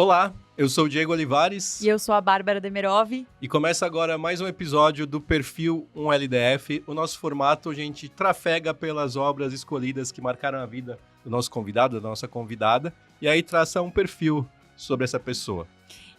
Olá, eu sou o Diego Olivares. E eu sou a Bárbara Demerov. E começa agora mais um episódio do Perfil 1LDF. O nosso formato, a gente trafega pelas obras escolhidas que marcaram a vida do nosso convidado, da nossa convidada, e aí traça um perfil sobre essa pessoa.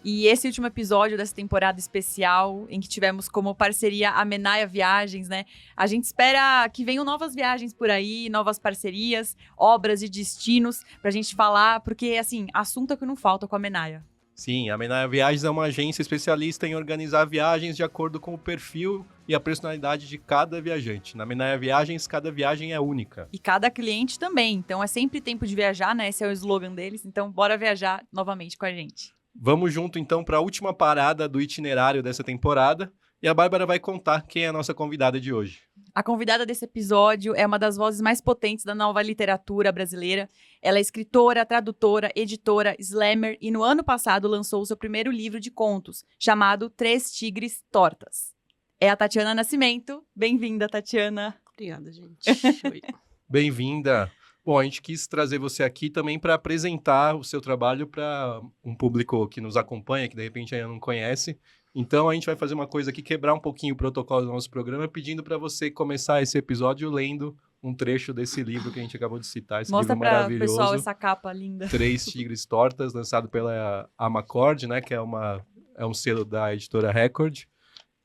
E esse último episódio dessa temporada especial, em que tivemos como parceria a Menaia Viagens, né? A gente espera que venham novas viagens por aí, novas parcerias, obras e destinos pra gente falar, porque, assim, assunto é que não falta com a Menaia. Sim, a Menaia Viagens é uma agência especialista em organizar viagens de acordo com o perfil e a personalidade de cada viajante. Na Menaia Viagens, cada viagem é única. E cada cliente também, então é sempre tempo de viajar, né? Esse é o slogan deles, então bora viajar novamente com a gente. Vamos junto, então, para a última parada do itinerário dessa temporada. E a Bárbara vai contar quem é a nossa convidada de hoje. A convidada desse episódio é uma das vozes mais potentes da nova literatura brasileira. Ela é escritora, tradutora, editora, slammer e no ano passado lançou o seu primeiro livro de contos, chamado Três Tigres Tortas. É a Tatiana Nascimento. Bem-vinda, Tatiana. Obrigada, gente. Oi. Bem-vinda. Bom, a gente quis trazer você aqui também para apresentar o seu trabalho para um público que nos acompanha, que de repente ainda não conhece. Então, a gente vai fazer uma coisa aqui, quebrar um pouquinho o protocolo do nosso programa, pedindo para você começar esse episódio lendo um trecho desse livro que a gente acabou de citar, esse Mostra livro maravilhoso. Mostra para o pessoal essa capa linda. Três Tigres Tortas, lançado pela Amarcord, né, que é um selo da editora Record,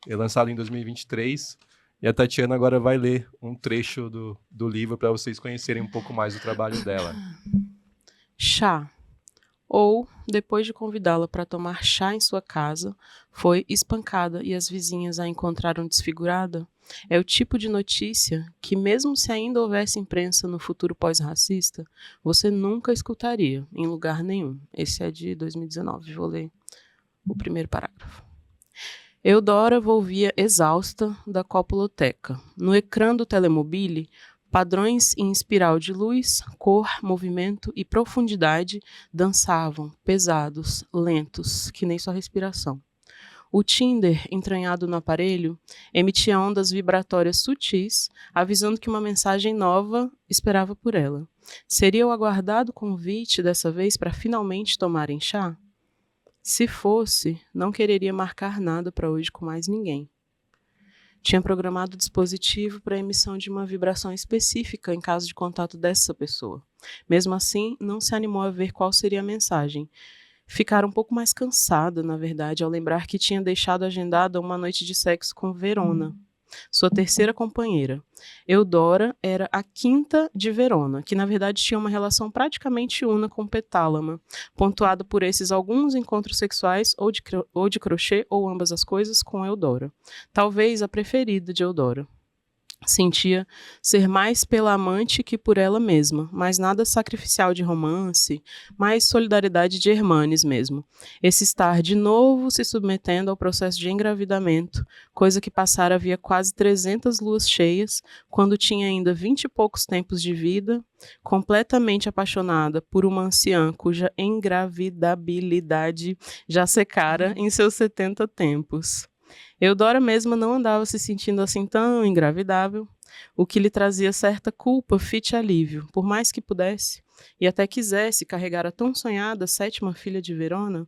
lançado em 2023. E a Tatiana agora vai ler um trecho do livro para vocês conhecerem um pouco mais o trabalho dela. Chá. Ou, depois de convidá-la para tomar chá em sua casa, foi espancada e as vizinhas a encontraram desfigurada, é o tipo de notícia que, mesmo se ainda houvesse imprensa no futuro pós-racista, você nunca escutaria em lugar nenhum. Esse é de 2019, vou ler o primeiro parágrafo. Eudora volvia exausta da copuloteca. No ecrã do telemobile, padrões em espiral de luz, cor, movimento e profundidade dançavam, pesados, lentos, que nem sua respiração. O Tinder, entranhado no aparelho, emitia ondas vibratórias sutis, avisando que uma mensagem nova esperava por ela. Seria o aguardado convite dessa vez para finalmente tomarem chá? Se fosse, não quereria marcar nada para hoje com mais ninguém. Tinha programado o dispositivo para a emissão de uma vibração específica em caso de contato dessa pessoa. Mesmo assim, não se animou a ver qual seria a mensagem. Ficara um pouco mais cansada, na verdade, ao lembrar que tinha deixado agendada uma noite de sexo com Verona, sua terceira companheira. Eudora era a quinta de Verona, que na verdade tinha uma relação praticamente una com Petálama, pontuada por esses alguns encontros sexuais ou de crochê ou ambas as coisas com Eudora. Talvez a preferida de Eudora. Sentia ser mais pela amante que por ela mesma, mas nada sacrificial de romance, mais solidariedade de Hermanes mesmo. Esse estar de novo se submetendo ao processo de engravidamento, coisa que passara havia quase 300 luas cheias, quando tinha ainda 20 e poucos tempos de vida, completamente apaixonada por uma anciã cuja engravidabilidade já secara em seus 70 tempos. Eudora mesma não andava se sentindo assim tão engravidável, o que lhe trazia certa culpa, fit alívio, por mais que pudesse, e até quisesse carregar a tão sonhada sétima filha de Verona.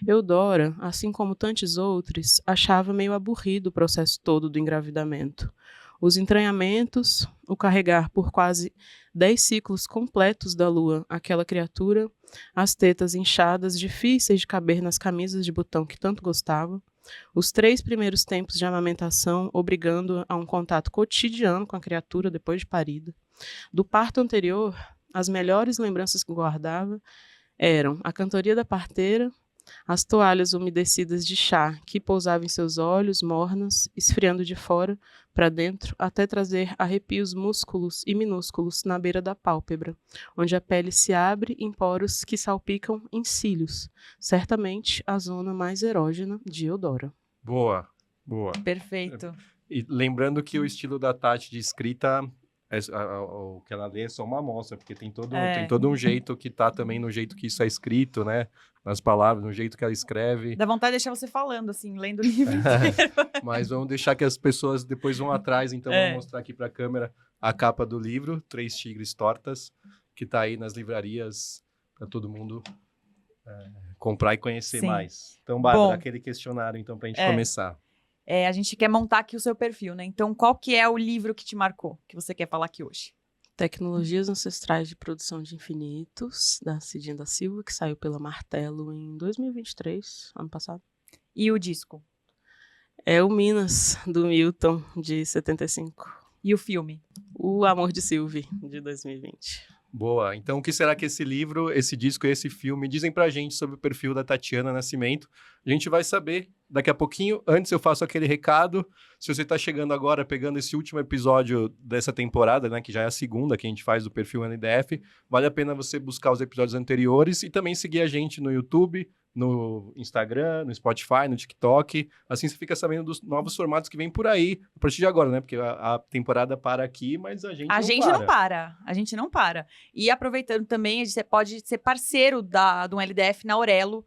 Eudora, assim como tantos outros, achava meio aburrido o processo todo do engravidamento. Os entranhamentos, o carregar por quase 10 ciclos completos da lua aquela criatura, as tetas inchadas, difíceis de caber nas camisas de botão que tanto gostava, os 3 primeiros tempos de amamentação, obrigando a um contato cotidiano com a criatura depois de parida. Do parto anterior, as melhores lembranças que guardava eram a cantoria da parteira, as toalhas umedecidas de chá que pousavam em seus olhos mornos, esfriando de fora para dentro, até trazer arrepios músculos e minúsculos na beira da pálpebra, onde a pele se abre em poros que salpicam em cílios, certamente a zona mais erógena de Eudora. Boa, boa. Perfeito. E lembrando que o estilo da Tati de escrita, o que ela lê é só uma amostra, porque tem todo um jeito que tá também no jeito que isso é escrito, né? Nas palavras, no jeito que ela escreve. Dá vontade de deixar você falando, assim, lendo o livro inteiro. Mas vamos deixar que as pessoas depois vão atrás, então vamos mostrar aqui para a câmera a capa do livro, Três Tigres Tortas, que tá aí nas livrarias para todo mundo comprar e conhecer Sim. mais. Então, Bárbara, Bom, aquele questionário, então, pra gente começar. a gente quer montar aqui o seu perfil, né? Então, qual que é o livro que te marcou, que você quer falar aqui hoje? Tecnologias Ancestrais de Produção de Infinitos, da Cidinha da Silva, que saiu pela Martelo em 2023, ano passado. E o disco? É o Minas, do Milton, de 75. E o filme? O Amor de Sylvie, de 2020. Boa. Então, o que será que esse livro, esse disco e esse filme dizem pra gente sobre o perfil da Tatiana Nascimento? A gente vai saber daqui a pouquinho. Antes eu faço aquele recado. Se você tá chegando agora, pegando esse último episódio dessa temporada, né, que já é a segunda que a gente faz do perfil NDF, vale a pena você buscar os episódios anteriores e também seguir a gente no YouTube, no Instagram, no Spotify, no TikTok. Assim você fica sabendo dos novos formatos que vem por aí, a partir de agora, né? Porque a temporada para aqui, mas a gente A não gente para. não para. A gente não para. E aproveitando também, você pode ser parceiro do LDF na Aurelo,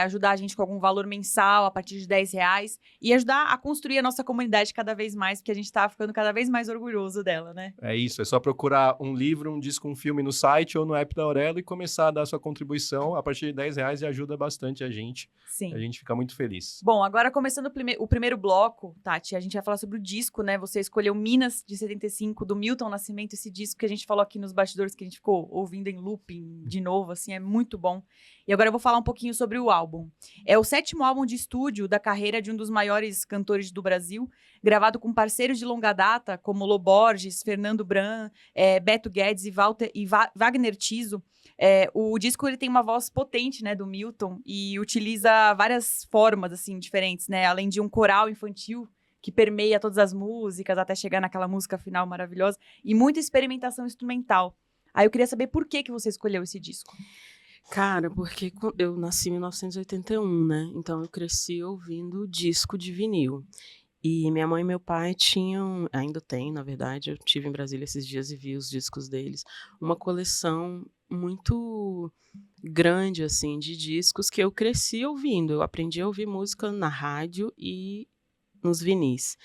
ajudar a gente com algum valor mensal a partir de R$10 e ajudar a construir a nossa comunidade cada vez mais, porque a gente tá ficando cada vez mais orgulhoso dela, né? É isso, é só procurar um livro, um disco, um filme no site ou no app da Aurelo e começar a dar sua contribuição a partir de R$10 e ajuda bastante a gente. Sim. A gente fica muito feliz. Bom, agora começando o primeiro bloco, Tati, a gente vai falar sobre o disco, né? Você escolheu Minas, de 75, do Milton Nascimento, esse disco que a gente falou aqui nos bastidores, que a gente ficou ouvindo em looping de novo, assim, é muito bom. E agora eu vou falar um pouquinho sobre o álbum. É o 7º álbum de estúdio da carreira de um dos maiores cantores do Brasil, gravado com parceiros de longa data, como Lô Borges, Fernando Bran, Beto Guedes e Wagner Tiso. O disco ele tem uma voz potente, né, do Milton, e utiliza várias formas, assim, diferentes, né? Além de um coral infantil que permeia todas as músicas, até chegar naquela música final maravilhosa, e muita experimentação instrumental. Aí eu queria saber por que você escolheu esse disco. Cara, porque eu nasci em 1981, né? Então eu cresci ouvindo disco de vinil. E minha mãe e meu pai tinham, ainda tem, na verdade, eu estive em Brasília esses dias e vi os discos deles, uma coleção muito grande, assim, de discos que eu cresci ouvindo. Eu aprendi a ouvir música na rádio e nos vinis.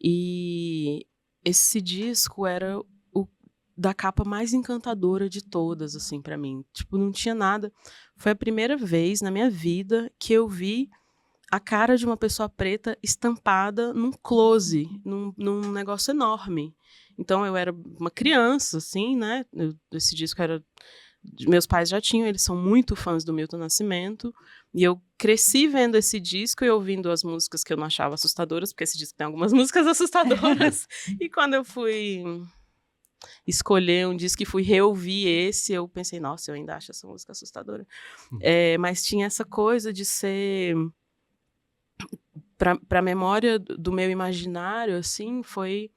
E esse disco era da capa mais encantadora de todas, assim, pra mim. Tipo, não tinha nada. Foi a primeira vez na minha vida que eu vi a cara de uma pessoa preta estampada num close, num negócio enorme. Então, eu era uma criança, assim, né? Esse disco era... Meus pais já tinham, eles são muito fãs do Milton Nascimento, e eu cresci vendo esse disco e ouvindo as músicas que eu não achava assustadoras, porque esse disco tem algumas músicas assustadoras. E quando eu fui escolher um disco e fui reouvir esse, eu pensei, nossa, eu ainda acho essa música assustadora. Mas tinha essa coisa de ser... Para a memória do meu imaginário, assim, foi...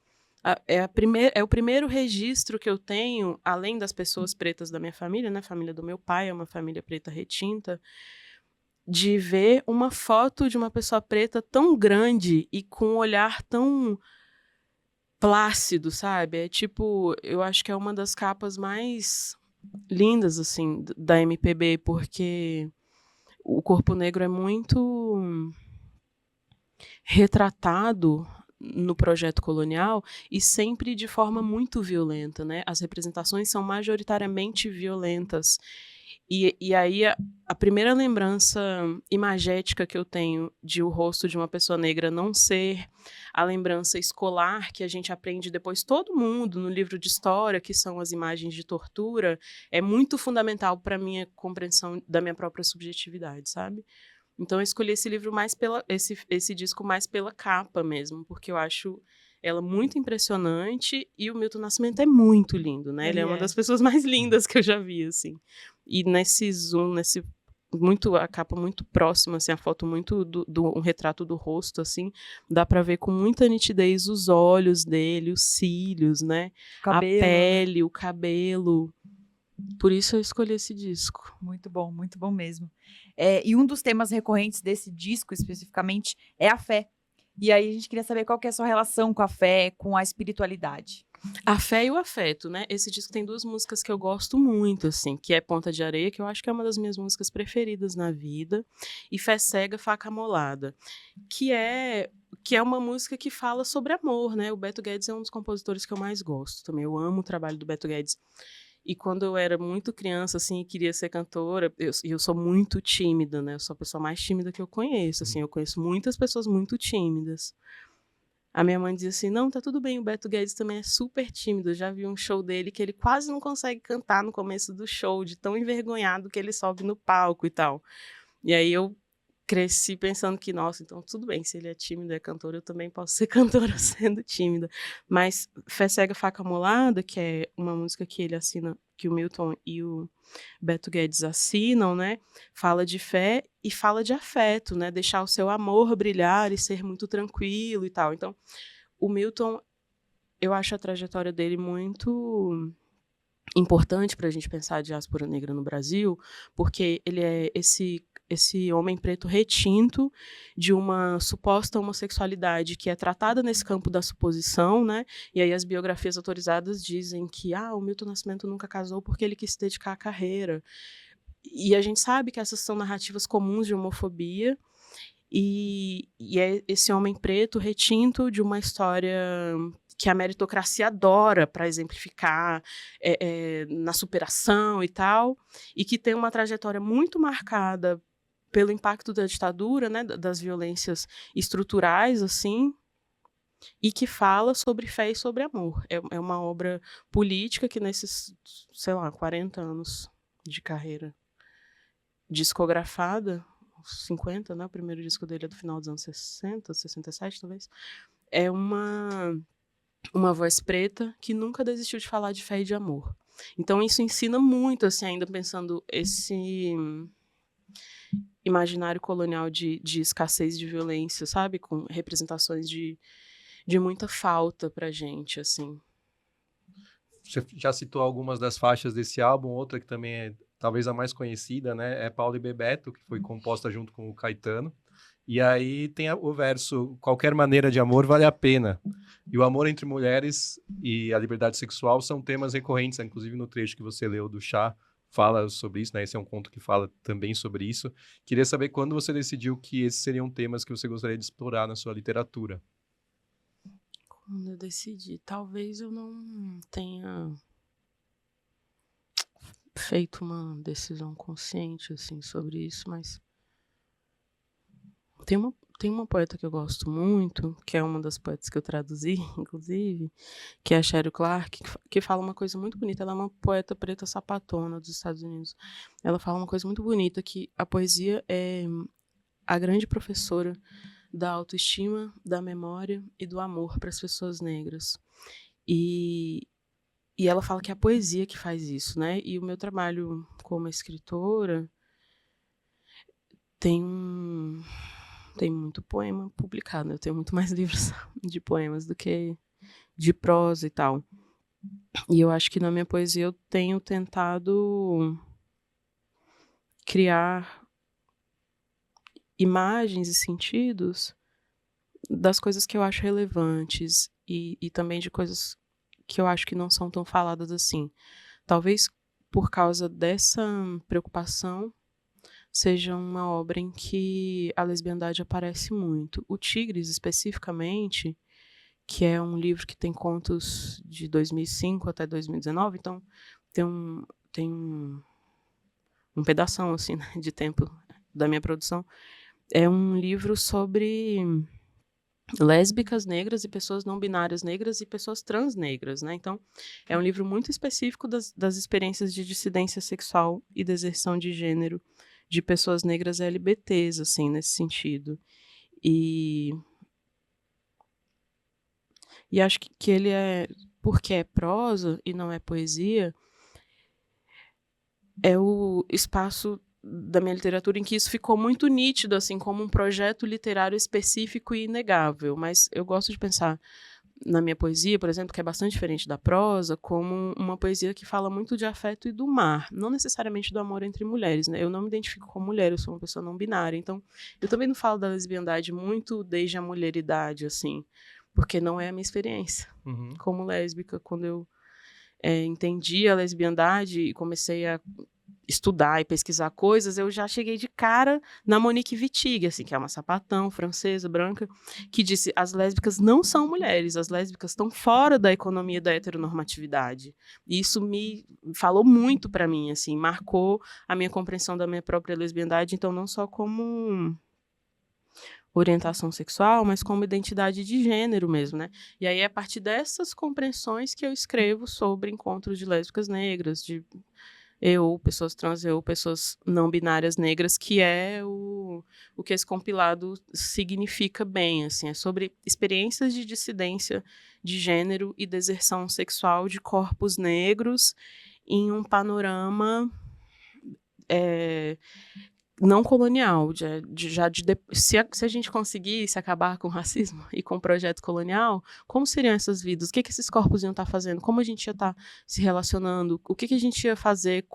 É o primeiro registro que eu tenho, além das pessoas pretas da minha família, né? A família do meu pai é uma família preta retinta, de ver uma foto de uma pessoa preta tão grande e com um olhar tão plácido, sabe? É tipo, eu acho que é uma das capas mais lindas, assim, da MPB, porque o corpo negro é muito retratado no projeto colonial e sempre de forma muito violenta, né? As representações são majoritariamente violentas. E aí a primeira lembrança imagética que eu tenho de o rosto de uma pessoa negra não ser a lembrança escolar que a gente aprende depois todo mundo no livro de história, que são as imagens de tortura, é muito fundamental para a minha compreensão da minha própria subjetividade, sabe? Então eu escolhi esse livro mais esse disco mais pela capa mesmo, porque eu acho ela muito impressionante e o Milton Nascimento é muito lindo, né? Ele é uma das pessoas mais lindas que eu já vi, assim. E nesse zoom, a capa muito próxima, assim, a foto muito um retrato do rosto, assim, dá pra ver com muita nitidez os olhos dele, os cílios, né? Cabelo, a pele, o cabelo. Por isso eu escolhi esse disco. Muito bom mesmo. E um dos temas recorrentes desse disco, especificamente, é a fé. E aí a gente queria saber qual que é a sua relação com a fé, com a espiritualidade. A fé e o afeto, né? Esse disco tem 2 músicas que eu gosto muito, assim, que é Ponta de Areia, que eu acho que é uma das minhas músicas preferidas na vida, e Fé Cega, Faca Amolada, que é uma música que fala sobre amor, né? O Beto Guedes é um dos compositores que eu mais gosto também. Eu amo o trabalho do Beto Guedes. E quando eu era muito criança, assim, e queria ser cantora, eu sou muito tímida, né? Eu sou a pessoa mais tímida que eu conheço, assim. Eu conheço muitas pessoas muito tímidas. A minha mãe dizia assim, não, tá tudo bem, o Beto Guedes também é super tímido. Eu já vi um show dele que ele quase não consegue cantar no começo do show, de tão envergonhado que ele sobe no palco e tal. E aí eu cresci pensando que, nossa, então tudo bem, se ele é tímido e é cantor, eu também posso ser cantora sendo tímida. Mas Fé Cega, Faca Molada, que é uma música que ele assina, que o Milton e o Beto Guedes assinam, né? Fala de fé e fala de afeto, né? Deixar o seu amor brilhar e ser muito tranquilo e tal. Então, o Milton, eu acho a trajetória dele muito importante para a gente pensar a diáspora negra no Brasil, porque ele é esse homem preto retinto de uma suposta homossexualidade que é tratada nesse campo da suposição, né? E aí as biografias autorizadas dizem que o Milton Nascimento nunca casou porque ele quis se dedicar à carreira. E a gente sabe que essas são narrativas comuns de homofobia, e é esse homem preto retinto de uma história que a meritocracia adora para exemplificar na superação e tal, e que tem uma trajetória muito marcada pelo impacto da ditadura, né, das violências estruturais, assim, e que fala sobre fé e sobre amor. É uma obra política que nesses, sei lá, 40 anos de carreira discografada, 50, né, o primeiro disco dele é do final dos anos 60, 67, talvez, é uma voz preta que nunca desistiu de falar de fé e de amor. Então isso ensina muito, assim, ainda pensando esse imaginário colonial de escassez de violência, sabe? Com representações de muita falta pra gente, assim. Você já citou algumas das faixas desse álbum, outra que também é talvez a mais conhecida, né? É Paulo e Bebeto, que foi composta junto com o Caetano. E aí tem o verso, qualquer maneira de amor vale a pena. E o amor entre mulheres e a liberdade sexual são temas recorrentes, inclusive no trecho que você leu do Chá, fala sobre isso, né? Esse é um conto que fala também sobre isso. Queria saber quando você decidiu que esses seriam temas que você gostaria de explorar na sua literatura. Quando eu decidi, talvez eu não tenha feito uma decisão consciente, assim, sobre isso, mas tem uma poeta que eu gosto muito, que é uma das poetas que eu traduzi, inclusive, que é a Cheryl Clark, que fala uma coisa muito bonita. Ela é uma poeta preta sapatona dos Estados Unidos. Ela fala uma coisa muito bonita, que a poesia é a grande professora da autoestima, da memória e do amor para as pessoas negras. E ela fala que é a poesia que faz isso, né? E o meu trabalho como escritora tem muito poema publicado. Eu tenho muito mais livros de poemas do que de prosa e tal. E eu acho que na minha poesia eu tenho tentado criar imagens e sentidos das coisas que eu acho relevantes e também de coisas que eu acho que não são tão faladas assim. Talvez por causa dessa preocupação seja uma obra em que a lesbiandade aparece muito. O Tigres, especificamente, que é um livro que tem contos de 2005 até 2019, então tem um pedação assim, né, de tempo da minha produção. É um livro sobre lésbicas negras e pessoas não binárias negras e pessoas trans negras, né? Então, é um livro muito específico das experiências de dissidência sexual e deserção de gênero de pessoas negras LGBTs, assim, nesse sentido. E acho que ele é, porque é prosa e não é poesia, é o espaço da minha literatura em que isso ficou muito nítido, assim, como um projeto literário específico e inegável. Mas eu gosto de pensar na minha poesia, por exemplo, que é bastante diferente da prosa, como uma poesia que fala muito de afeto e do mar, não necessariamente do amor entre mulheres, né? Eu não me identifico como mulher, eu sou uma pessoa não binária, então eu também não falo da lesbiandade muito desde a mulheridade, assim, porque não é a minha experiência como lésbica. Quando eu entendi a lesbiandade e comecei a estudar e pesquisar coisas, eu já cheguei de cara na Monique Wittig, assim, que é uma sapatão francesa, branca, que disse: as lésbicas não são mulheres, as lésbicas estão fora da economia da heteronormatividade. E isso me falou muito para mim, assim, marcou a minha compreensão da minha própria lesbiandade, então não só como orientação sexual, mas como identidade de gênero mesmo, né? E aí é a partir dessas compreensões que eu escrevo sobre encontros de lésbicas negras, de pessoas trans, pessoas não binárias negras, que é o que esse compilado significa bem, assim, é sobre experiências de dissidência de gênero e deserção sexual de corpos negros em um panorama não colonial, se a gente conseguisse acabar com o racismo e com o projeto colonial, como seriam essas vidas? O que esses corpos iam estar fazendo? Como a gente ia estar se relacionando? O que a gente ia fazer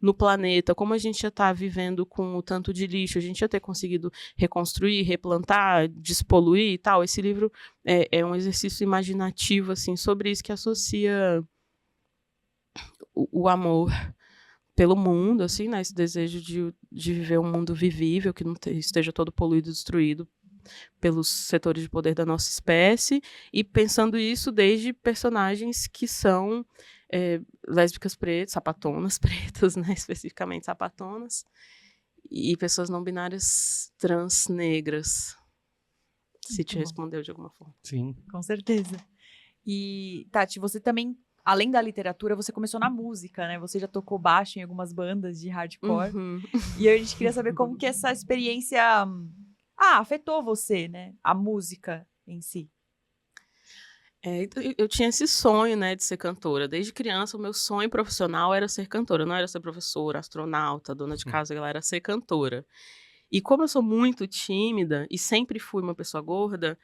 no planeta? Como a gente ia estar vivendo com o tanto de lixo? A gente ia ter conseguido reconstruir, replantar, despoluir e tal? Esse livro é um exercício imaginativo, assim, sobre isso, que associa o amor pelo mundo, assim, né, esse desejo de viver um mundo vivível, que não esteja todo poluído e destruído pelos setores de poder da nossa espécie, e pensando isso desde personagens que são lésbicas pretas, sapatonas pretas, né, especificamente sapatonas, e pessoas não binárias trans negras, se te respondeu de alguma forma. Sim. Com certeza. E, Tati, você também, além da literatura, você começou na música, né? Você já tocou baixo em algumas bandas de hardcore. Uhum. E a gente queria saber como que essa experiência afetou você, né? A música em si. Eu tinha esse sonho, né, de ser cantora. Desde criança, o meu sonho profissional era ser cantora. Não era ser professora, astronauta, dona de casa, ela era ser cantora. E como eu sou muito tímida e sempre fui uma pessoa gorda,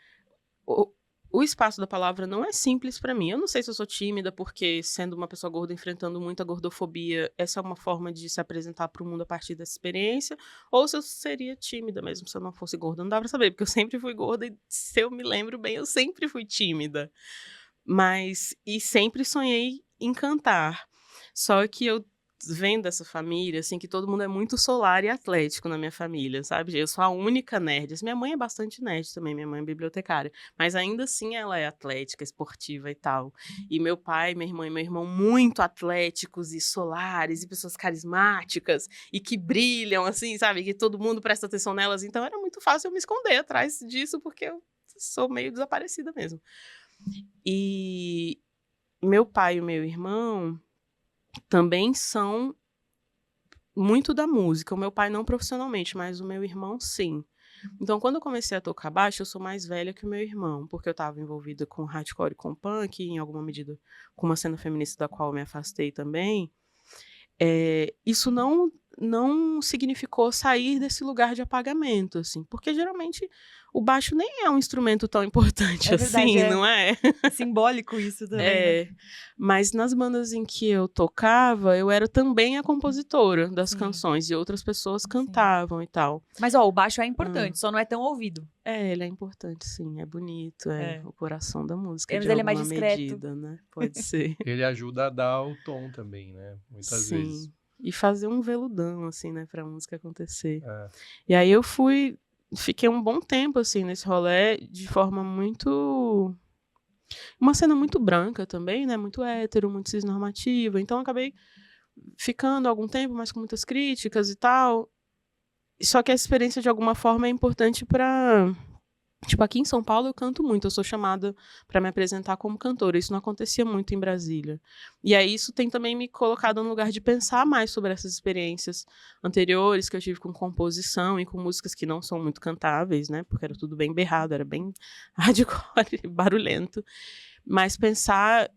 o espaço da palavra não é simples para mim. Eu não sei se eu sou tímida porque, sendo uma pessoa gorda, enfrentando muita gordofobia, essa é uma forma de se apresentar para o mundo a partir dessa experiência, ou se eu seria tímida mesmo se eu não fosse gorda. Não dá para saber, porque eu sempre fui gorda e, se eu me lembro bem, eu sempre fui tímida. E sempre sonhei em cantar. Só que eu vendo essa família, assim, que todo mundo é muito solar e atlético na minha família, sabe? Eu sou a única nerd. Minha mãe é bastante nerd também, minha mãe é bibliotecária. Mas ainda assim ela é atlética, esportiva e tal. E meu pai, minha irmã e meu irmão muito atléticos e solares e pessoas carismáticas e que brilham, assim, sabe? Que todo mundo presta atenção nelas. Então era muito fácil eu me esconder atrás disso, porque eu sou meio desaparecida mesmo. E meu pai e o meu irmão também são muito da música. O meu pai não profissionalmente, mas o meu irmão sim. Então, quando eu comecei a tocar baixo, eu sou mais velha que o meu irmão, porque eu estava envolvida com hardcore e com punk, e em alguma medida com uma cena feminista da qual eu me afastei também. Isso não significou sair desse lugar de apagamento, assim, porque geralmente o baixo nem é um instrumento tão importante assim, não é? Simbólico isso também, né? Mas nas bandas em que eu tocava, eu era também a compositora das canções, e outras pessoas cantavam e tal. Mas, o baixo é importante, só não é tão ouvido. Ele é importante, sim, é bonito, o coração da música, Mas de ele alguma é mais discreto. medida, né? Pode ser. Ele ajuda a dar o tom também, né? Muitas vezes. E fazer um veludão, assim, né, pra música acontecer. E aí eu fiquei um bom tempo, assim, nesse rolê, de forma muito... Uma cena muito branca também, né, muito hétero, muito cisnormativa. Então eu acabei ficando algum tempo, mas com muitas críticas e tal. Só que essa experiência, de alguma forma, é importante pra... Tipo, aqui em São Paulo eu canto muito, eu sou chamada para me apresentar como cantora, isso não acontecia muito em Brasília. E aí isso tem também me colocado no lugar de pensar mais sobre essas experiências anteriores que eu tive com composição e com músicas que não são muito cantáveis, né, porque era tudo bem berrado, era bem hardcore, barulhento. Mas pensar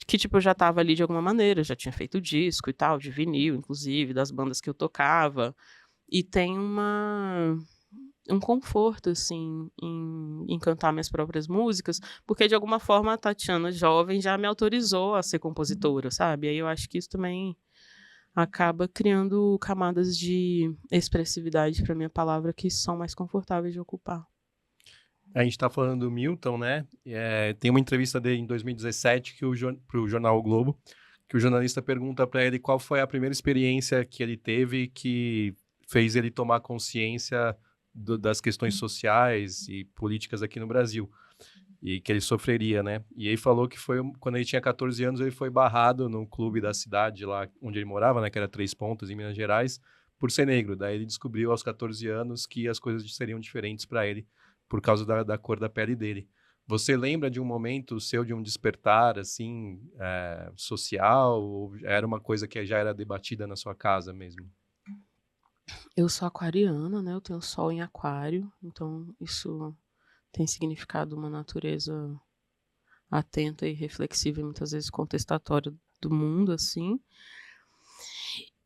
que, tipo, eu já estava ali de alguma maneira, já tinha feito disco e tal, de vinil, inclusive, das bandas que eu tocava, e tem um conforto, assim, em cantar minhas próprias músicas, porque, de alguma forma, a Tatiana, jovem, já me autorizou a ser compositora, sabe? Aí eu acho que isso também acaba criando camadas de expressividade para minha palavra que são mais confortáveis de ocupar. A gente está falando do Milton, né? Tem uma entrevista dele em 2017 pro jornal O Globo, que o jornalista pergunta para ele qual foi a primeira experiência que ele teve que fez ele tomar consciência das questões sociais e políticas aqui no Brasil, e que ele sofreria, né? E ele falou que foi quando ele tinha 14 anos, ele foi barrado no clube da cidade lá onde ele morava, né, que era Três Pontas, em Minas Gerais, por ser negro. Daí ele descobriu aos 14 anos que as coisas seriam diferentes para ele por causa da cor da pele dele. Você lembra de um momento seu de um despertar, assim, social? Ou era uma coisa que já era debatida na sua casa mesmo? Eu sou aquariana, né? Eu tenho sol em aquário, então isso tem significado uma natureza atenta e reflexiva e muitas vezes contestatória do mundo, assim.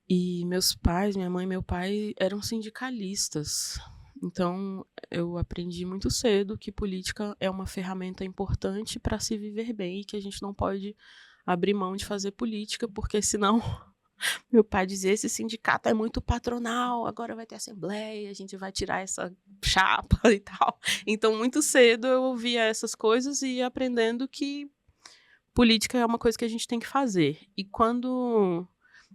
E meus pais, minha mãe e meu pai eram sindicalistas. Então, eu aprendi muito cedo que política é uma ferramenta importante para se viver bem e que a gente não pode abrir mão de fazer política, porque senão meu pai dizia, esse sindicato é muito patronal, agora vai ter assembleia, a gente vai tirar essa chapa e tal. Então, muito cedo eu ouvia essas coisas e ia aprendendo que política é uma coisa que a gente tem que fazer. E quando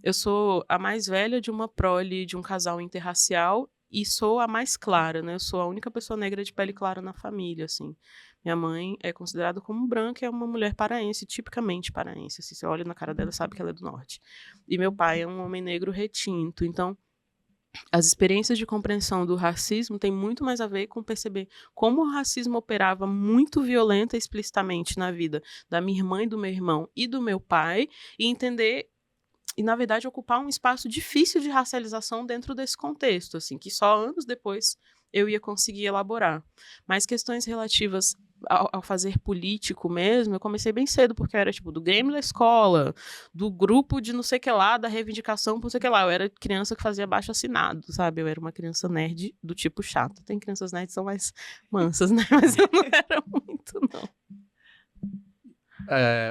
eu sou a mais velha de uma prole de um casal interracial e sou a mais clara, né? Eu sou a única pessoa negra de pele clara na família, assim. Minha mãe é considerada como branca e é uma mulher paraense, tipicamente paraense. Se você olha na cara dela, sabe que ela é do norte. E meu pai é um homem negro retinto. Então, as experiências de compreensão do racismo têm muito mais a ver com perceber como o racismo operava muito violenta e explicitamente na vida da minha irmã e do meu irmão e do meu pai, e entender e, na verdade, ocupar um espaço difícil de racialização dentro desse contexto, assim, que só anos depois eu ia conseguir elaborar. Mas questões relativas ao fazer político mesmo, eu comecei bem cedo, porque eu era, tipo, do Grêmio da escola, do grupo de não sei o que lá, da reivindicação por não sei o que lá. Eu era criança que fazia abaixo-assinado, sabe? Eu era uma criança nerd do tipo chato. Tem crianças nerds que são mais mansas, né? Mas eu não era muito, não.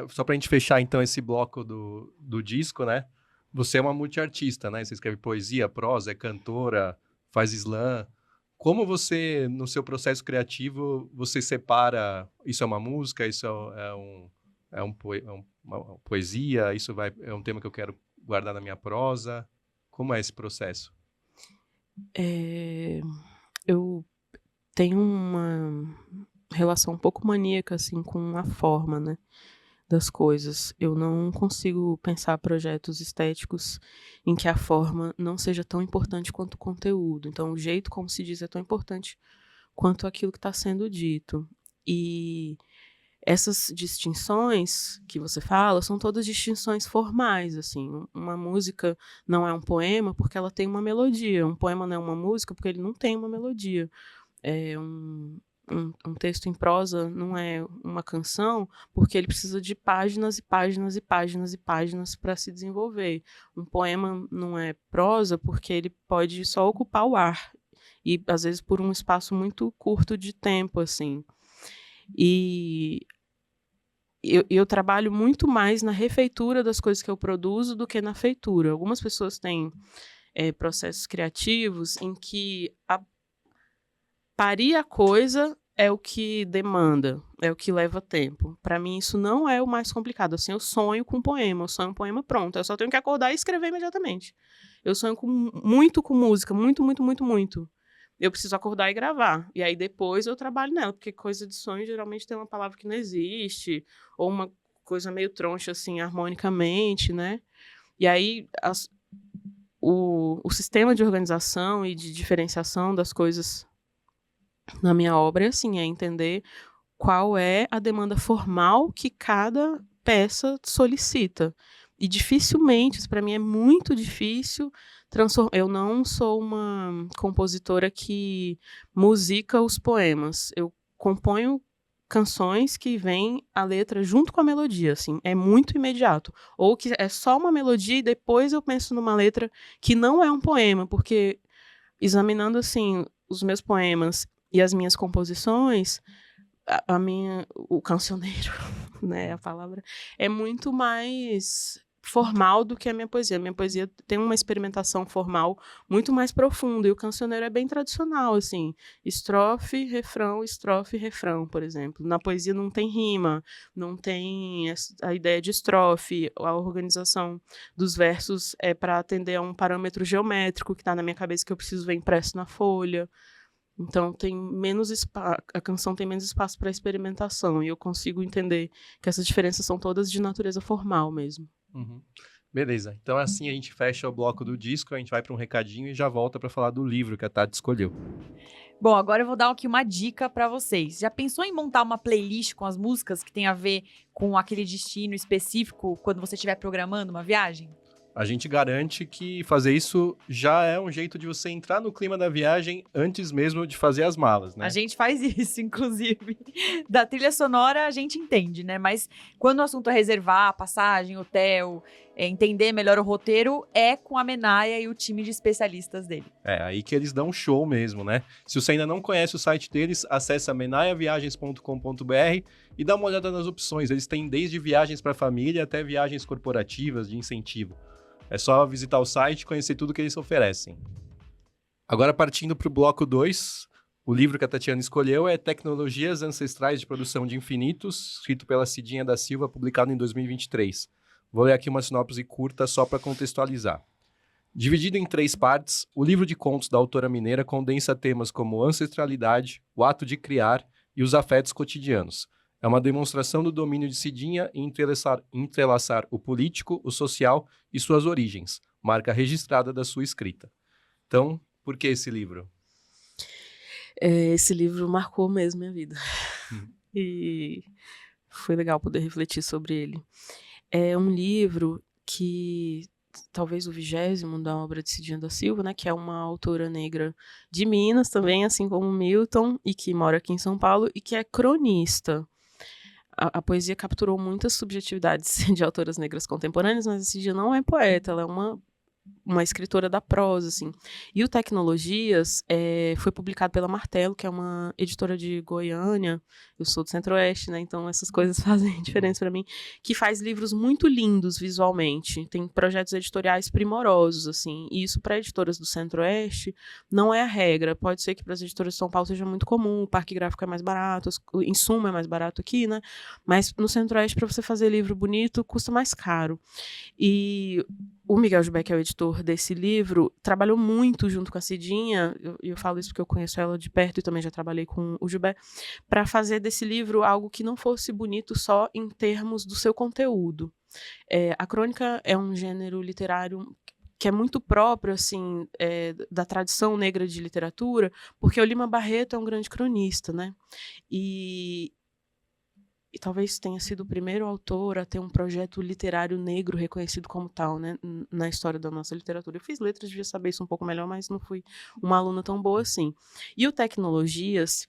Só pra gente fechar, então, esse bloco do disco, né? Você é uma multiartista, né? Você escreve poesia, prosa, é cantora, faz slam. Como você, no seu processo criativo, você separa... Isso é uma música, isso uma poesia, é um tema que eu quero guardar na minha prosa. Como é esse processo? Eu tenho uma relação um pouco maníaca, assim, com a forma, né, das coisas. Eu não consigo pensar projetos estéticos em que a forma não seja tão importante quanto o conteúdo. Então, o jeito como se diz é tão importante quanto aquilo que está sendo dito. E essas distinções que você fala são todas distinções formais, assim. Uma música não é um poema porque ela tem uma melodia. Um poema não é uma música porque ele não tem uma melodia. Um texto em prosa não é uma canção porque ele precisa de páginas e páginas e páginas e páginas para se desenvolver. Um poema não é prosa porque ele pode só ocupar o ar e às vezes por um espaço muito curto de tempo, assim. E eu trabalho muito mais na refeitura das coisas que eu produzo do que na feitura. Algumas pessoas têm processos criativos em que parir a coisa é o que demanda, é o que leva tempo. Para mim, isso não é o mais complicado. Assim, eu sonho com um poema, eu sonho um poema pronto. Eu só tenho que acordar e escrever imediatamente. Eu sonho muito com música, muito, muito, muito, muito. Eu preciso acordar e gravar. E aí depois eu trabalho nela, porque coisa de sonho geralmente tem uma palavra que não existe, ou uma coisa meio troncha, assim, harmonicamente, né? E aí o sistema de organização e de diferenciação das coisas na minha obra é assim, é entender qual é a demanda formal que cada peça solicita. E dificilmente, isso para mim é muito difícil, eu não sou uma compositora que musica os poemas. Eu componho canções que vem a letra junto com a melodia, assim, é muito imediato. Ou que é só uma melodia e depois eu penso numa letra que não é um poema, porque examinando, assim, os meus poemas e as minhas composições, o cancioneiro, né, a palavra, é muito mais formal do que a minha poesia. A minha poesia tem uma experimentação formal muito mais profunda, e o cancioneiro é bem tradicional, assim, estrofe, refrão, por exemplo. Na poesia não tem rima, não tem a ideia de estrofe, a organização dos versos é para atender a um parâmetro geométrico que está na minha cabeça, que eu preciso ver impresso na folha. Então a canção tem menos espaço para experimentação, e eu consigo entender que essas diferenças são todas de natureza formal mesmo. Uhum. Beleza, então assim a gente fecha o bloco do disco, a gente vai para um recadinho e já volta para falar do livro que a Tati escolheu. Bom, agora eu vou dar aqui uma dica para vocês. Já pensou em montar uma playlist com as músicas que tem a ver com aquele destino específico quando você estiver programando uma viagem? A gente garante que fazer isso já é um jeito de você entrar no clima da viagem antes mesmo de fazer as malas, né? A gente faz isso, inclusive. Da trilha sonora a gente entende, né? Mas quando o assunto é reservar, passagem, hotel, entender melhor o roteiro, é com a Menaia e o time de especialistas dele. É, aí que eles dão um show mesmo, né? Se você ainda não conhece o site deles, acessa menaiaviagens.com.br e dá uma olhada nas opções. Eles têm desde viagens para família até viagens corporativas de incentivo. É só visitar o site e conhecer tudo que eles oferecem. Agora, partindo para o bloco 2, o livro que a Tatiana escolheu é Tecnologias Ancestrais de Produção de Infinitos, escrito pela Cidinha da Silva, publicado em 2023. Vou ler aqui uma sinopse curta só para contextualizar. Dividido em 3 partes, o livro de contos da autora mineira condensa temas como ancestralidade, o ato de criar e os afetos cotidianos. É uma demonstração do domínio de Cidinha em entrelaçar o político, o social e suas origens, marca registrada da sua escrita. Então, por que esse livro? Esse livro marcou mesmo minha vida. E foi legal poder refletir sobre ele. É um livro que, talvez o 20º da obra de Cidinha da Silva, né, que é uma autora negra de Minas também, assim como Milton, e que mora aqui em São Paulo, e que é cronista. A poesia capturou muitas subjetividades de autoras negras contemporâneas, mas a Cidinha não é poeta, ela é uma escritora da prosa, assim. E o Tecnologias foi publicado pela Martelo, que é uma editora de Goiânia. Eu sou do Centro-Oeste, né? Então essas coisas fazem diferença para mim. Que faz livros muito lindos visualmente. Tem projetos editoriais primorosos, assim. E isso para editoras do Centro-Oeste não é a regra. Pode ser que para as editoras de São Paulo seja muito comum, o parque gráfico é mais barato, o insumo é mais barato aqui, né? Mas no Centro-Oeste, para você fazer livro bonito, custa mais caro. E o Miguel Jubé, que é o editor desse livro, trabalhou muito junto com a Cidinha, eu falo isso porque eu conheço ela de perto e também já trabalhei com o Jubé, para fazer desse livro algo que não fosse bonito só em termos do seu conteúdo. A crônica é um gênero literário que é muito próprio, assim, da tradição negra de literatura, porque o Lima Barreto é um grande cronista, né? E talvez tenha sido o primeiro autor a ter um projeto literário negro reconhecido como tal, né, na história da nossa literatura. Eu fiz letras, devia saber isso um pouco melhor, mas não fui uma aluna tão boa assim. E o Tecnologias,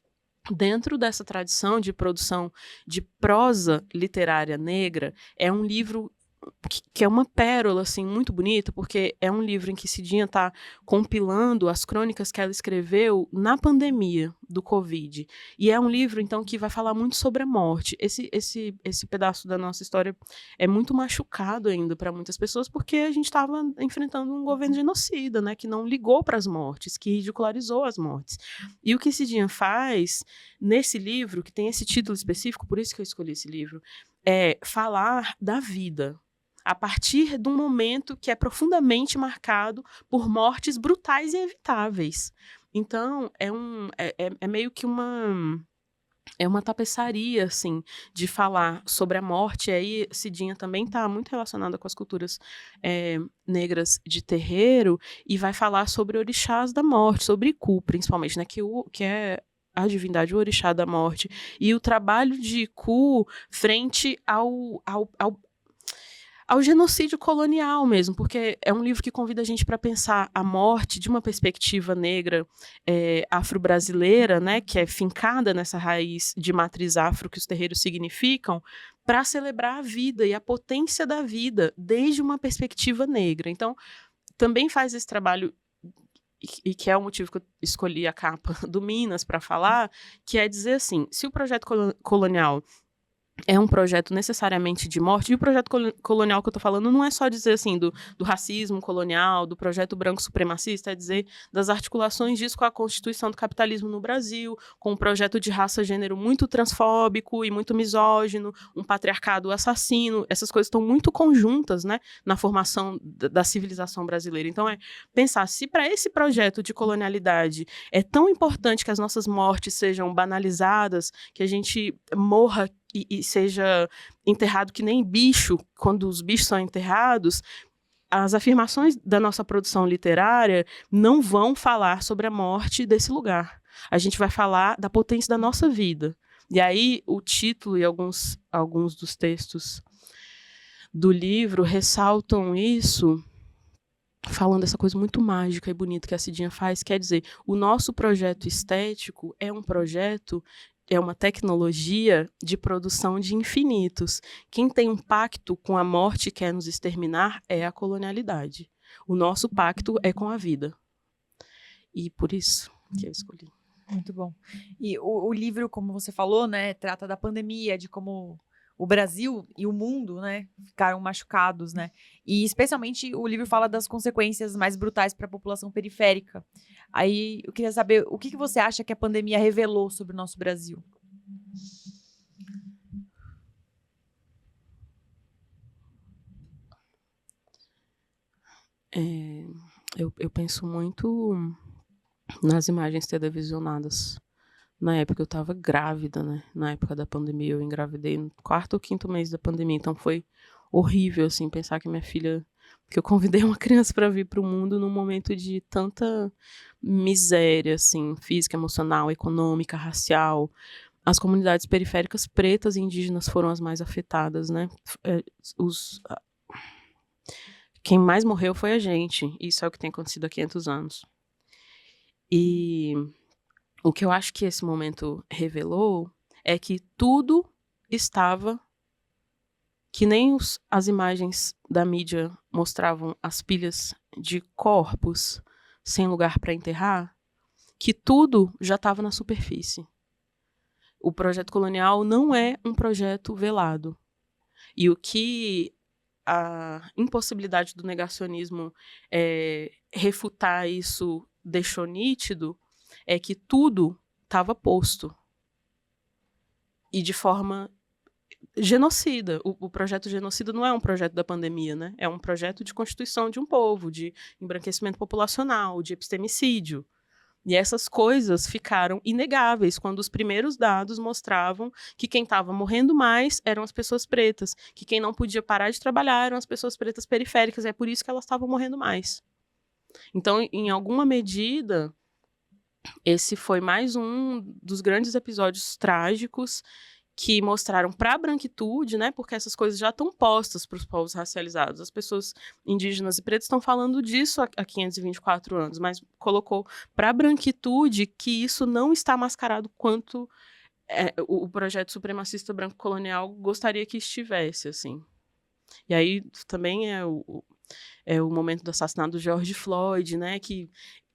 dentro dessa tradição de produção de prosa literária negra, é um livro que é uma pérola, assim, muito bonita, porque é um livro em que Cidinha está compilando as crônicas que ela escreveu na pandemia do Covid. E é um livro, então, que vai falar muito sobre a morte. Esse pedaço da nossa história é muito machucado ainda para muitas pessoas, porque a gente estava enfrentando um governo genocida, né, que não ligou para as mortes, que ridicularizou as mortes. E o que Cidinha faz nesse livro, que tem esse título específico, por isso que eu escolhi esse livro, é falar da vida, a partir de um momento que é profundamente marcado por mortes brutais e evitáveis. Então, é meio que uma tapeçaria, assim, de falar sobre a morte. E aí, Cidinha também está muito relacionada com as culturas negras de terreiro, e vai falar sobre orixás da morte, sobre Iku, principalmente, né, que é a divindade, o orixá da morte, e o trabalho de Iku frente ao genocídio colonial mesmo, porque é um livro que convida a gente para pensar a morte de uma perspectiva negra afro-brasileira, né, que é fincada nessa raiz de matriz afro que os terreiros significam, para celebrar a vida e a potência da vida desde uma perspectiva negra. Então, também faz esse trabalho, e que é o motivo que eu escolhi a capa do Minas para falar, que é dizer assim, se o projeto colonial é um projeto necessariamente de morte. E o projeto colonial que eu tô falando não é só dizer assim do racismo colonial, do projeto branco supremacista, é dizer das articulações disso com a constituição do capitalismo no Brasil, com um projeto de raça-gênero muito transfóbico e muito misógino, um patriarcado assassino. Essas coisas estão muito conjuntas, né, na formação da civilização brasileira. Então é pensar, se para esse projeto de colonialidade é tão importante que as nossas mortes sejam banalizadas, que a gente morra e seja enterrado que nem bicho, quando os bichos são enterrados, as afirmações da nossa produção literária não vão falar sobre a morte desse lugar. A gente vai falar da potência da nossa vida. E aí o título e alguns dos textos do livro ressaltam isso, falando dessa coisa muito mágica e bonita que a Cidinha faz. Quer dizer, o nosso projeto estético é um projeto, é uma tecnologia de produção de infinitos. Quem tem um pacto com a morte e quer nos exterminar é a colonialidade. O nosso pacto é com a vida. E por isso que eu escolhi. Muito bom. E o livro, como você falou, né, trata da pandemia, de como o Brasil e o mundo, né, ficaram machucados, né? E especialmente o livro fala das consequências mais brutais para a população periférica. Aí eu queria saber o que você acha que a pandemia revelou sobre o nosso Brasil? Eu penso muito nas imagens televisionadas. Na época eu estava grávida, né? Na época da pandemia, eu engravidei no 4º ou 5º mês da pandemia. Então foi horrível, assim, pensar que minha filha... Que eu convidei uma criança para vir para o mundo num momento de tanta miséria, assim, física, emocional, econômica, racial. As comunidades periféricas pretas e indígenas foram as mais afetadas, né? Quem mais morreu foi a gente. Isso é o que tem acontecido há 500 anos. E o que eu acho que esse momento revelou é que tudo estava, que nem as imagens da mídia mostravam as pilhas de corpos sem lugar para enterrar, que tudo já estava na superfície. O projeto colonial não é um projeto velado. E o que a impossibilidade do negacionismo refutar isso deixou nítido é que tudo estava posto. E de forma genocida. O projeto genocida não é um projeto da pandemia, né? É um projeto de constituição de um povo, de embranquecimento populacional, de epistemicídio. E essas coisas ficaram inegáveis quando os primeiros dados mostravam que quem estava morrendo mais eram as pessoas pretas, que quem não podia parar de trabalhar eram as pessoas pretas periféricas. É por isso que elas estavam morrendo mais. Então, em alguma medida, esse foi mais um dos grandes episódios trágicos que mostraram para a branquitude, né, porque essas coisas já estão postas para os povos racializados. As pessoas indígenas e pretas estão falando disso há 524 anos, mas colocou para a branquitude que isso não está mascarado quanto o projeto supremacista branco colonial gostaria que estivesse, assim. E aí também é o momento do assassinato do George Floyd, né, que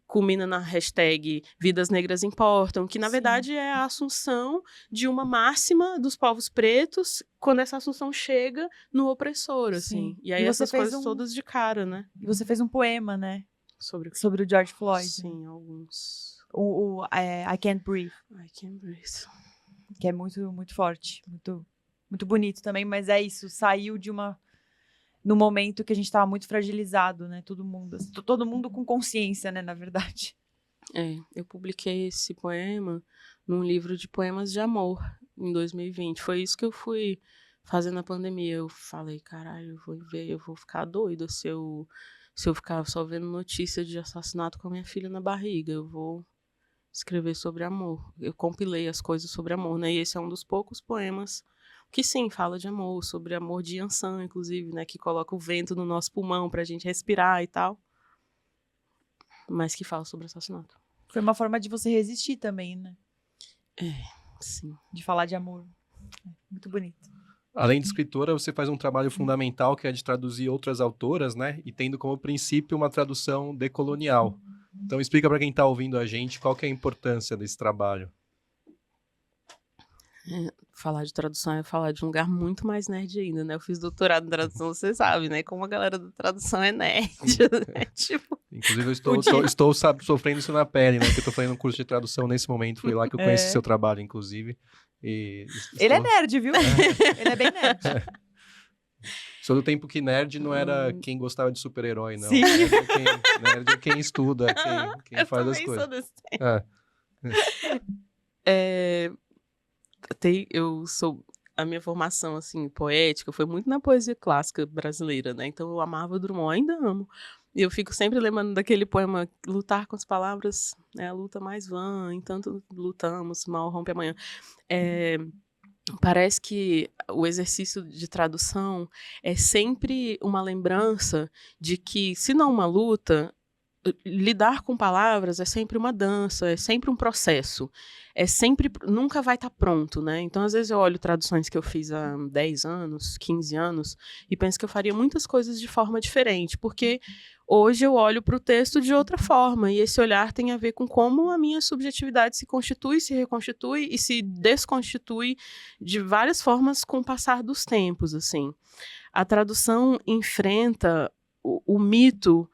culmina na hashtag Vidas Negras Importam, que na verdade é a assunção de uma máxima dos povos pretos quando essa assunção chega no opressor, assim. E aí essas coisas todas de cara, né? E você fez um poema, né? Sobre o George Floyd. Sim, alguns. I Can't Breathe. I Can't Breathe. Que é muito, muito forte, muito, muito bonito também, mas é isso, saiu no momento que a gente estava muito fragilizado, né? Todo mundo com consciência, né? Na verdade. Eu publiquei esse poema num livro de poemas de amor em 2020. Foi isso que eu fui fazer na pandemia. Eu falei, caralho, eu vou ficar doida se eu ficar só vendo notícia de assassinato com a minha filha na barriga. Eu vou escrever sobre amor. Eu compilei as coisas sobre amor, né? E esse é um dos poucos poemas que sim, fala de amor, sobre amor de Yansan, inclusive, né, que coloca o vento no nosso pulmão pra gente respirar e tal, mas que fala sobre assassinato. Foi uma forma de você resistir também, né? Sim. De falar de amor. Muito bonito. Além de escritora, você faz um trabalho fundamental que é de traduzir outras autoras, né, e tendo como princípio uma tradução decolonial. Então explica para quem está ouvindo a gente qual que é a importância desse trabalho. falar de tradução é falar de um lugar muito mais nerd ainda, né? Eu fiz doutorado em tradução, você sabe, né? Como a galera da tradução é nerd, né? Tipo... Inclusive, eu estou sofrendo isso na pele, né? Porque eu estou fazendo um curso de tradução nesse momento. Foi lá que eu conheci seu trabalho, inclusive. Ele é nerd, viu? Ele é bem nerd. Sou do tempo que nerd não era quem gostava de super-herói, não. Sim. Nerd é quem estuda, quem faz as coisas. Eu desse eu sou... A minha formação, assim, poética foi muito na poesia clássica brasileira, né? Então eu amava Drummond, ainda amo. E eu fico sempre lembrando daquele poema lutar com as palavras é a luta mais vã, entanto lutamos, mal rompe amanhã. Parece que o exercício de tradução é sempre uma lembrança de que, se não uma luta, lidar com palavras é sempre uma dança, é sempre um processo, nunca vai estar pronto, né? Então, às vezes eu olho traduções que eu fiz há 10 anos, 15 anos, e penso que eu faria muitas coisas de forma diferente, porque hoje eu olho para o texto de outra forma, e esse olhar tem a ver com como a minha subjetividade se constitui, se reconstitui e se desconstitui de várias formas com o passar dos tempos, assim. A tradução enfrenta o mito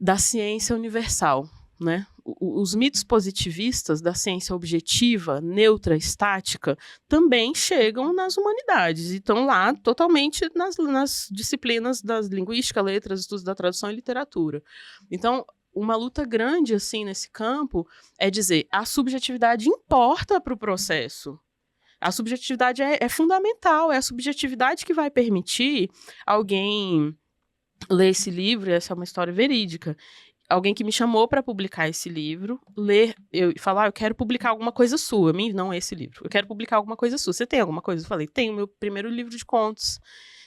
da ciência universal, né? Os mitos positivistas da ciência objetiva, neutra, estática, também chegam nas humanidades e estão lá totalmente nas disciplinas das linguística, letras, estudos da tradução e literatura. Então, uma luta grande assim nesse campo é dizer a subjetividade importa para o processo. A subjetividade é fundamental, é a subjetividade que vai permitir alguém ler esse livro, essa é uma história verídica. Alguém que me chamou para publicar esse livro, ler, eu falar, eu quero publicar alguma coisa sua, não esse livro, eu quero publicar alguma coisa sua. Você tem alguma coisa? Eu falei, tenho meu primeiro livro de contos,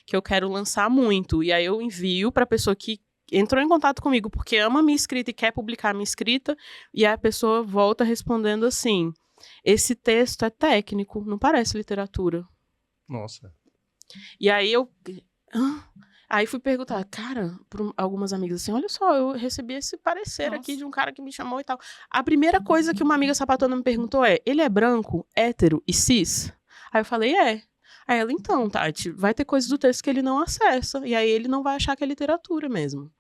que eu quero lançar muito. E aí eu envio para a pessoa que entrou em contato comigo porque ama a minha escrita e quer publicar a minha escrita, e a pessoa volta respondendo assim, esse texto é técnico, não parece literatura. Nossa. E aí eu... Aí fui perguntar, cara, para algumas amigas assim, olha só, eu recebi esse parecer aqui de um cara que me chamou e tal. A primeira coisa que uma amiga sapatona me perguntou ele é branco, hétero e cis? Aí eu falei, é. Aí ela, então, Tati, vai ter coisas do texto que ele não acessa, e aí ele não vai achar que é literatura mesmo.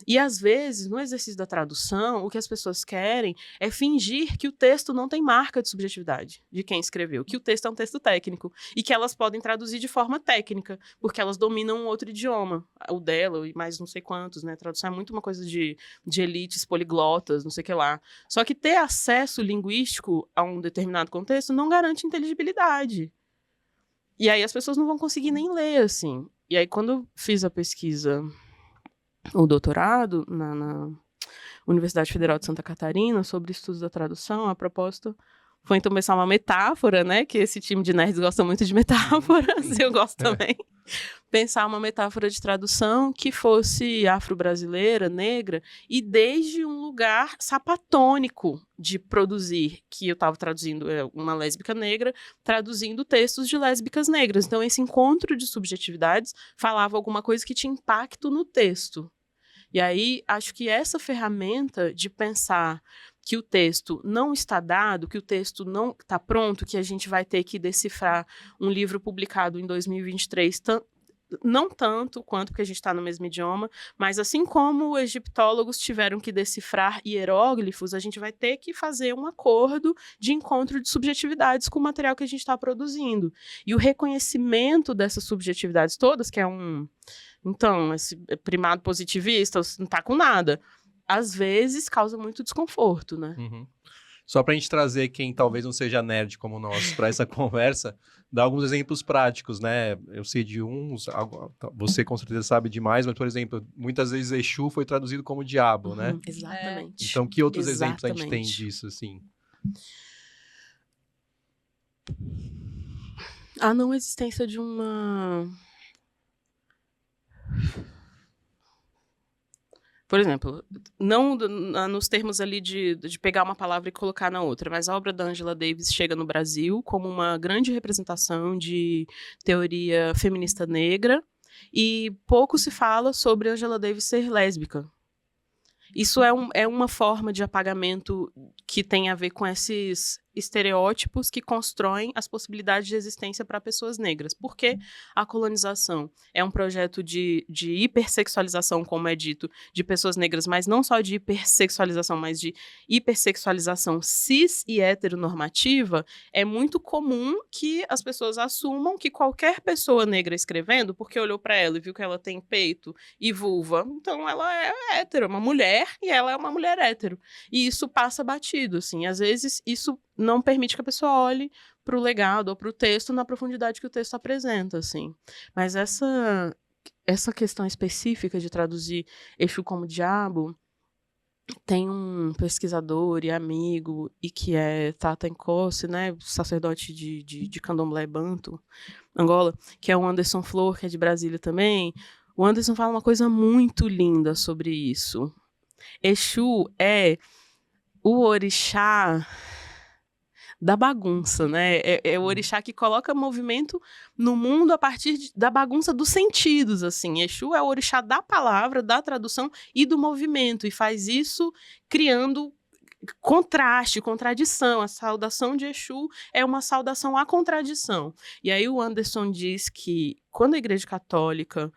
E às vezes, no exercício da tradução, o que as pessoas querem é fingir que o texto não tem marca de subjetividade de quem escreveu, que o texto é um texto técnico e que elas podem traduzir de forma técnica, porque elas dominam um outro idioma, o dela e mais não sei quantos, né? Tradução é muito uma coisa de elites poliglotas, não sei o que lá. Só que ter acesso linguístico a um determinado contexto não garante inteligibilidade. E aí as pessoas não vão conseguir nem ler, assim. E aí quando eu fiz a pesquisa... o doutorado na Universidade Federal de Santa Catarina sobre estudos da tradução, a proposta foi então pensar uma metáfora, né, que esse time de nerds gosta muito de metáforas, eu gosto também, pensar uma metáfora de tradução que fosse afro-brasileira, negra, e desde um lugar sapatônico de produzir, que eu estava traduzindo uma lésbica negra, traduzindo textos de lésbicas negras. Então esse encontro de subjetividades falava alguma coisa que tinha impacto no texto. E aí, acho que essa ferramenta de pensar que o texto não está dado, que o texto não está pronto, que a gente vai ter que decifrar um livro publicado em 2023, não tanto quanto porque a gente está no mesmo idioma, mas assim como egiptólogos tiveram que decifrar hieróglifos, a gente vai ter que fazer um acordo de encontro de subjetividades com o material que a gente está produzindo. E o reconhecimento dessas subjetividades todas, que é então, esse primado positivista não tá com nada. Às vezes, causa muito desconforto, né? Uhum. Só pra gente trazer quem talvez não seja nerd como nós para essa conversa, dar alguns exemplos práticos, né? Eu sei de uns, você com certeza sabe demais, mas, por exemplo, muitas vezes Exu foi traduzido como diabo, né? Exatamente. Então, que outros exemplos a gente tem disso, assim? A não existência de uma... Por exemplo, não nos termos ali de pegar uma palavra e colocar na outra, mas a obra da Angela Davis chega no Brasil como uma grande representação de teoria feminista negra e pouco se fala sobre Angela Davis ser lésbica. Isso é uma forma de apagamento que tem a ver com esses estereótipos que constroem as possibilidades de existência para pessoas negras. Porque a colonização é um projeto de hipersexualização, como é dito, de pessoas negras, mas não só de hipersexualização, mas de hipersexualização cis e heteronormativa. É muito comum que as pessoas assumam que qualquer pessoa negra escrevendo, porque olhou para ela e viu que ela tem peito e vulva, então ela é hétero, uma mulher, e ela é uma mulher hétero. E isso passa batido, assim. Às vezes, isso não permite que a pessoa olhe para o legado ou para o texto na profundidade que o texto apresenta, assim. Mas essa questão específica de traduzir Exu como diabo, tem um pesquisador e amigo, e que é Tata Nkosi, né, sacerdote de Candomblé Banto, Angola, que é o Anderson Flor, que é de Brasília também. O Anderson fala uma coisa muito linda sobre isso. Exu é o orixá da bagunça, né? É o orixá que coloca movimento no mundo a partir da bagunça dos sentidos, assim. Exu é o orixá da palavra, da tradução e do movimento, e faz isso criando contraste, contradição. A saudação de Exu é uma saudação à contradição. E aí o Anderson diz que quando a Igreja Católica...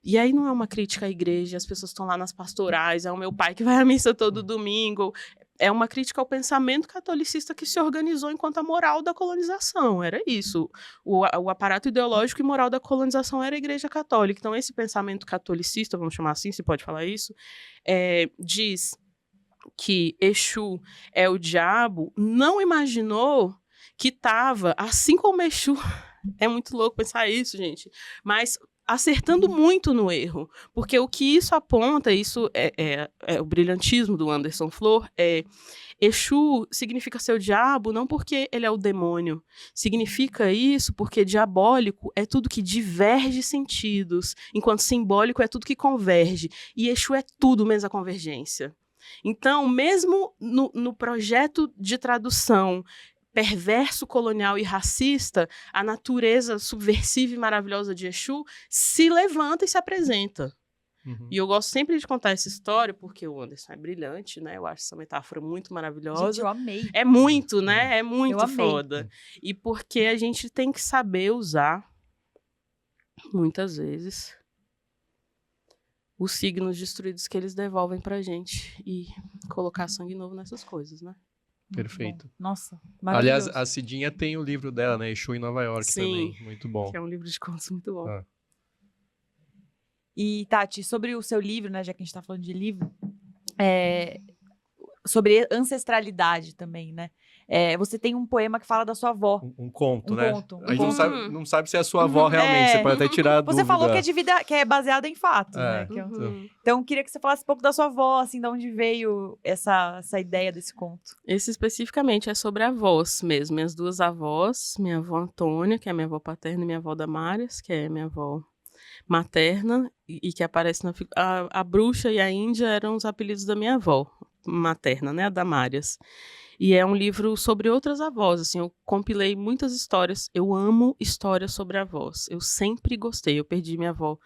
E aí não é uma crítica à igreja, as pessoas estão lá nas pastorais, é o meu pai que vai à missa todo domingo. É uma crítica ao pensamento catolicista que se organizou enquanto a moral da colonização. Era isso. O aparato ideológico e moral da colonização era a Igreja Católica. Então, esse pensamento catolicista, vamos chamar assim, se pode falar isso, diz que Exu é o diabo, não imaginou que estava, assim como Exu... É muito louco pensar isso, gente. Mas... acertando muito no erro, porque o que isso aponta, isso é o brilhantismo do Anderson Flor, Exu significa ser o diabo não porque ele é o demônio, significa isso porque diabólico é tudo que diverge sentidos, enquanto simbólico é tudo que converge, e Exu é tudo menos a convergência. Então, mesmo no projeto de tradução perverso, colonial e racista, a natureza subversiva e maravilhosa de Exu se levanta e se apresenta. Uhum. E eu gosto sempre de contar essa história, porque o Anderson é brilhante, né? Eu acho essa metáfora muito maravilhosa. Gente, eu amei. É muito, né? É muito foda. E porque a gente tem que saber usar, muitas vezes, os signos destruídos que eles devolvem pra gente e colocar sangue novo nessas coisas, né? Perfeito. Nossa, maravilhoso. Aliás, a Cidinha tem o livro dela, né? Exu em Nova York. Sim, também. Muito bom. Que é um livro de contos muito bom. Ah. E, Tati, sobre o seu livro, né? Já que a gente tá falando de livro, sobre ancestralidade também, né? Você tem um poema que fala da sua avó. Um conto, né? Conto, a gente não sabe se é a sua avó realmente, você pode até tirar a dúvida. Você falou que é de vida, que é baseada em fatos, né? Então, queria que você falasse um pouco da sua avó, assim, de onde veio essa ideia desse conto. Esse especificamente é sobre avós mesmo. Minhas duas avós, minha avó Antônia, que é minha avó paterna, e minha avó Damares, que é minha avó materna, e que aparece na... A bruxa e a índia eram os apelidos da minha avó materna, né? A Damares. E é um livro sobre outras avós, assim, eu compilei muitas histórias, eu amo histórias sobre avós, eu sempre gostei, eu perdi minha avó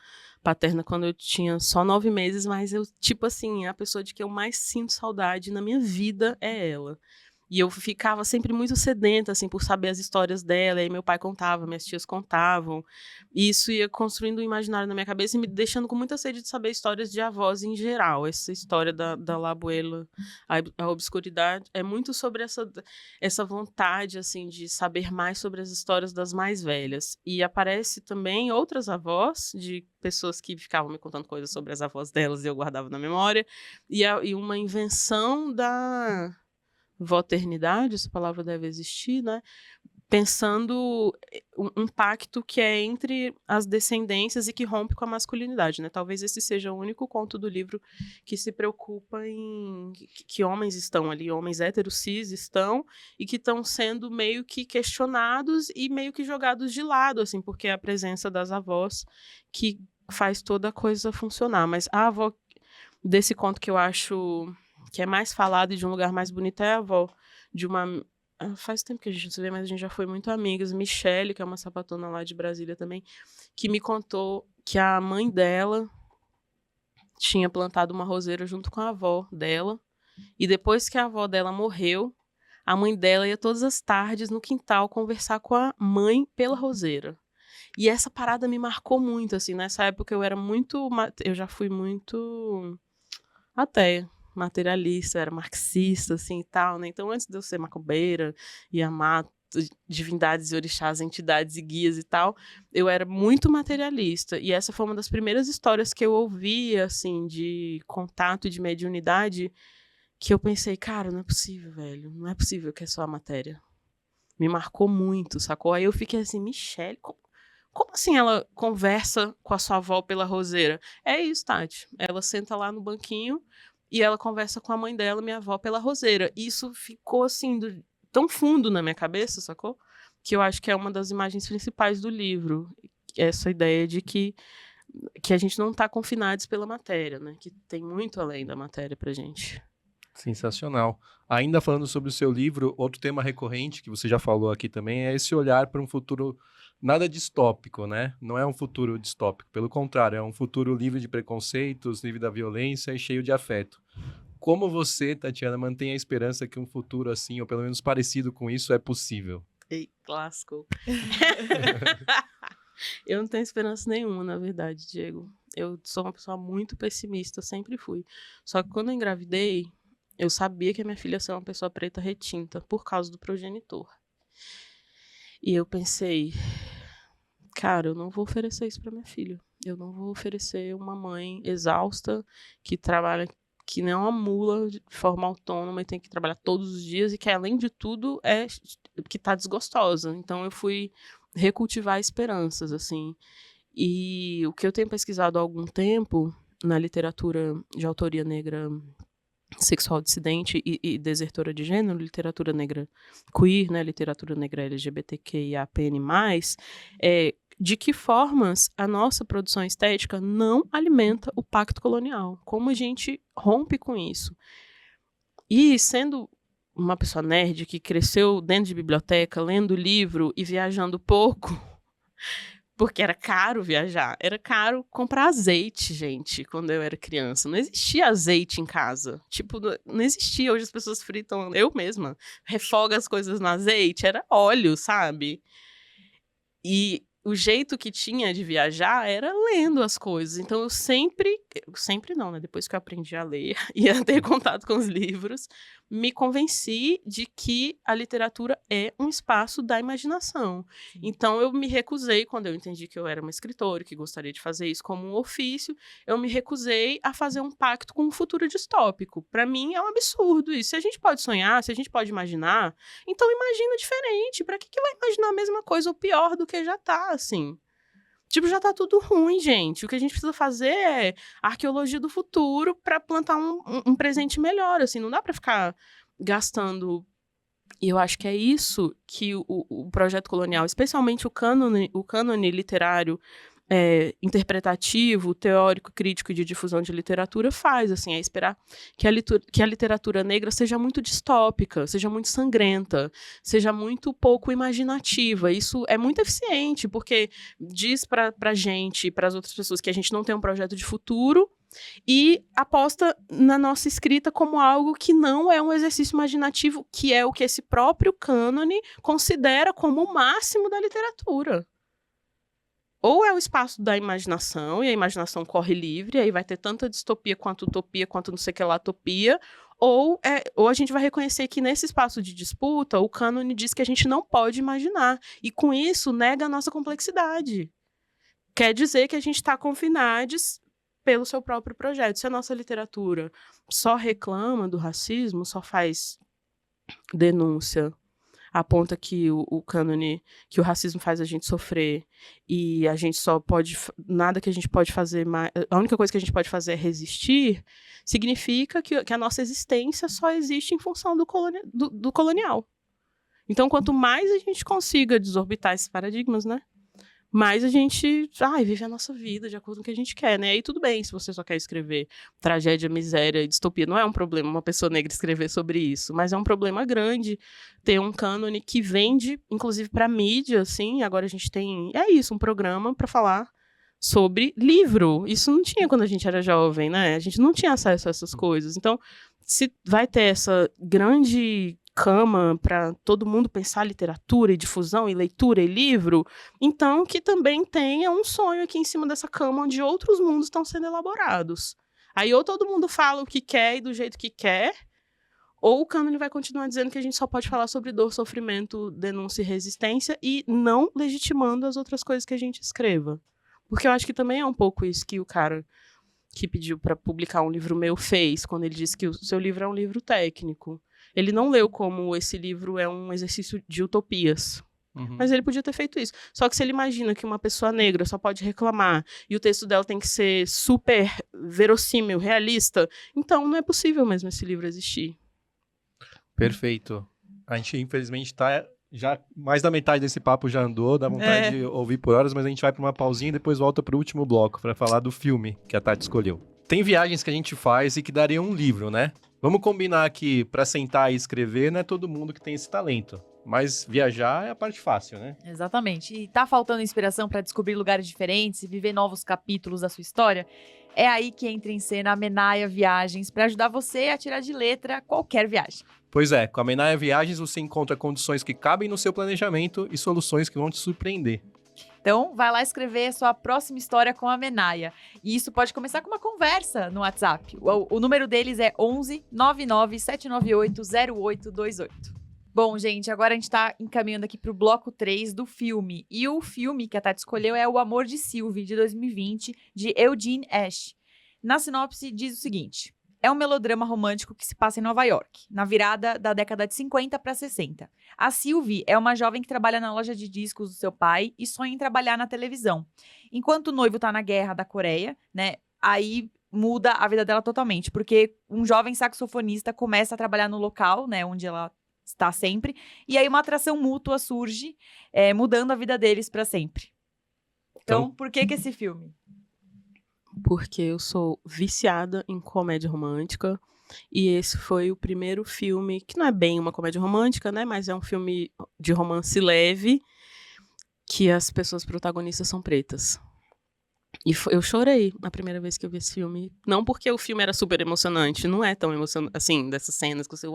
paterna quando eu tinha só 9 meses, mas eu, tipo assim, a pessoa de que eu mais sinto saudade na minha vida é ela. E eu ficava sempre muito sedenta, assim, por saber as histórias dela, e aí meu pai contava, minhas tias contavam, e isso ia construindo um imaginário na minha cabeça e me deixando com muita sede de saber histórias de avós em geral. Essa história da La Abuela, a obscuridade, é muito sobre essa vontade, assim, de saber mais sobre as histórias das mais velhas. E aparece também outras avós, de pessoas que ficavam me contando coisas sobre as avós delas e eu guardava na memória, e uma invenção da... voternidade, essa palavra deve existir, né? Pensando um pacto que é entre as descendências e que rompe com a masculinidade, né? Talvez esse seja o único conto do livro que se preocupa em que homens estão ali, homens héteros cis estão, e que estão sendo meio que questionados e meio que jogados de lado, assim, porque é a presença das avós que faz toda a coisa funcionar. Mas a avó desse conto que eu acho... que é mais falado e de um lugar mais bonito é a avó de uma... Faz tempo que a gente não se vê, mas a gente já foi muito amigas. Michele, que é uma sapatona lá de Brasília também, que me contou que a mãe dela tinha plantado uma roseira junto com a avó dela. E depois que a avó dela morreu, a mãe dela ia todas as tardes no quintal conversar com a mãe pela roseira. E essa parada me marcou muito, assim, nessa época eu já fui muito até materialista, era marxista, assim, e tal, né? Então, antes de eu ser macumbeira e amar divindades, orixás, entidades e guias e tal, eu era muito materialista. E essa foi uma das primeiras histórias que eu ouvi, assim, de contato e de mediunidade, que eu pensei, cara, não é possível, velho. Não é possível que é só a matéria. Me marcou muito, sacou? Aí eu fiquei assim, Michele, como assim ela conversa com a sua avó pela roseira? É isso, Tati. Ela senta lá no banquinho e ela conversa com a mãe dela, minha avó, pela roseira. Isso ficou, assim, tão fundo na minha cabeça, sacou? Que eu acho que é uma das imagens principais do livro. Essa ideia de que a gente não está confinados pela matéria, né? Que tem muito além da matéria pra gente. Sensacional. Ainda falando sobre o seu livro, outro tema recorrente que você já falou aqui também é esse olhar para um futuro nada distópico, né? Não é um futuro distópico, pelo contrário, é um futuro livre de preconceitos, livre da violência e cheio de afeto. Como você, Tatiana, mantém a esperança que um futuro assim, ou pelo menos parecido com isso, é possível? Ei, clássico. Eu não tenho esperança nenhuma, na verdade, Diego. Eu sou uma pessoa muito pessimista, sempre fui. Só que quando eu engravidei, eu sabia que a minha filha ia ser uma pessoa preta retinta por causa do progenitor. E eu pensei, cara, eu não vou oferecer isso para minha filha. Eu não vou oferecer uma mãe exausta que trabalha que nem uma mula de forma autônoma e tem que trabalhar todos os dias e que, além de tudo, que tá desgostosa. Então, eu fui recultivar esperanças, assim. E o que eu tenho pesquisado há algum tempo na literatura de autoria negra sexual dissidente e desertora de gênero, literatura negra queer, né, literatura negra LGBTQIAPN+, de que formas a nossa produção estética não alimenta o pacto colonial, como a gente rompe com isso. E sendo uma pessoa nerd que cresceu dentro de biblioteca, lendo livro e viajando pouco, porque era caro viajar, era caro comprar azeite, gente, quando eu era criança. Não existia azeite em casa. Tipo, não existia. Hoje as pessoas fritam, eu mesma, refoga as coisas no azeite, era óleo, sabe? E o jeito que tinha de viajar era lendo as coisas. Então eu sempre não, né? Depois que eu aprendi a ler e a ter contato com os livros, me convenci de que a literatura é um espaço da imaginação. Então eu me recusei, quando eu entendi que eu era uma escritora, que gostaria de fazer isso como um ofício, eu me recusei a fazer um pacto com um futuro distópico. Para mim é um absurdo isso. Se a gente pode sonhar, se a gente pode imaginar, então imagina diferente. Para que vai imaginar a mesma coisa ou pior do que já tá, assim? Tipo, já tá tudo ruim, gente. O que a gente precisa fazer é arqueologia do futuro para plantar um presente melhor, assim. Não dá para ficar gastando. E eu acho que é isso que o projeto colonial, especialmente o cânone literário interpretativo, teórico, crítico e de difusão de literatura faz, assim, é esperar que a literatura negra seja muito distópica, seja muito sangrenta, seja muito pouco imaginativa. Isso é muito eficiente, porque diz pra gente e para as outras pessoas que a gente não tem um projeto de futuro e aposta na nossa escrita como algo que não é um exercício imaginativo, que é o que esse próprio cânone considera como o máximo da literatura. Ou é o espaço da imaginação, e a imaginação corre livre, aí vai ter tanta distopia quanto utopia, quanto não sei o que lá, utopia, ou a gente vai reconhecer que nesse espaço de disputa, o cânone diz que a gente não pode imaginar, e com isso nega a nossa complexidade. Quer dizer que a gente está confinados pelo seu próprio projeto. Se a nossa literatura só reclama do racismo, só faz denúncia, aponta que o cânone, que o racismo faz a gente sofrer e a gente só pode, nada que a gente pode fazer mais, a única coisa que a gente pode fazer é resistir, significa que a nossa existência só existe em função do colonial. Então, quanto mais a gente consiga desorbitar esses paradigmas, né, mais a gente vive a nossa vida de acordo com o que a gente quer, né? Aí tudo bem, se você só quer escrever tragédia, miséria e distopia, não é um problema uma pessoa negra escrever sobre isso, mas é um problema grande ter um cânone que vende, inclusive para mídia, assim. Agora a gente tem, um programa para falar sobre livro. Isso não tinha quando a gente era jovem, né? A gente não tinha acesso a essas coisas. Então, se vai ter essa grande cama para todo mundo pensar literatura e difusão e leitura e livro, então que também tenha um sonho aqui em cima dessa cama onde outros mundos estão sendo elaborados. Aí ou todo mundo fala o que quer e do jeito que quer, ou o cânone vai continuar dizendo que a gente só pode falar sobre dor, sofrimento, denúncia e resistência e não legitimando as outras coisas que a gente escreva. Porque eu acho que também é um pouco isso que o cara que pediu para publicar um livro meu fez, quando ele disse que o seu livro é um livro técnico. Ele não leu como esse livro é um exercício de utopias. Mas ele podia ter feito isso. Só que se ele imagina que uma pessoa negra só pode reclamar e o texto dela tem que ser super verossímil, realista, então não é possível mesmo esse livro existir. Perfeito. A gente, infelizmente, tá... Já mais da metade desse papo já andou, dá vontade de ouvir por horas, mas a gente vai para uma pausinha e depois volta para o último bloco para falar do filme que a Tati escolheu. Tem viagens que a gente faz e que daria um livro, né? Vamos combinar que para sentar e escrever não é todo mundo que tem esse talento, mas viajar é a parte fácil, né? Exatamente. E tá faltando inspiração para descobrir lugares diferentes e viver novos capítulos da sua história? É aí que entra em cena a Menaia Viagens para ajudar você a tirar de letra qualquer viagem. Pois é, com a Menaia Viagens você encontra condições que cabem no seu planejamento e soluções que vão te surpreender. Então, vai lá escrever a sua próxima história com a Menaia. E isso pode começar com uma conversa no WhatsApp. O número deles é 11 99 798 0828. Bom, gente, agora a gente tá encaminhando aqui pro bloco 3 do filme. E o filme que a Tati escolheu é O Amor de Sylvie, de 2020, de Eugene Ash. Na sinopse diz o seguinte: é um melodrama romântico que se passa em Nova York, na virada da década de 50 para 60. A Sylvie é uma jovem que trabalha na loja de discos do seu pai e sonha em trabalhar na televisão. Enquanto o noivo tá na guerra da Coreia, né, aí muda a vida dela totalmente, porque um jovem saxofonista começa a trabalhar no local, né, onde ela está sempre, e aí uma atração mútua surge, mudando a vida deles para sempre. Então, por que esse filme? Porque eu sou viciada em comédia romântica e esse foi o primeiro filme, que não é bem uma comédia romântica, né, mas é um filme de romance leve, que as pessoas protagonistas são pretas. E eu chorei a primeira vez que eu vi esse filme. Não porque o filme era super emocionante, não é tão emocionante, assim, dessas cenas que você,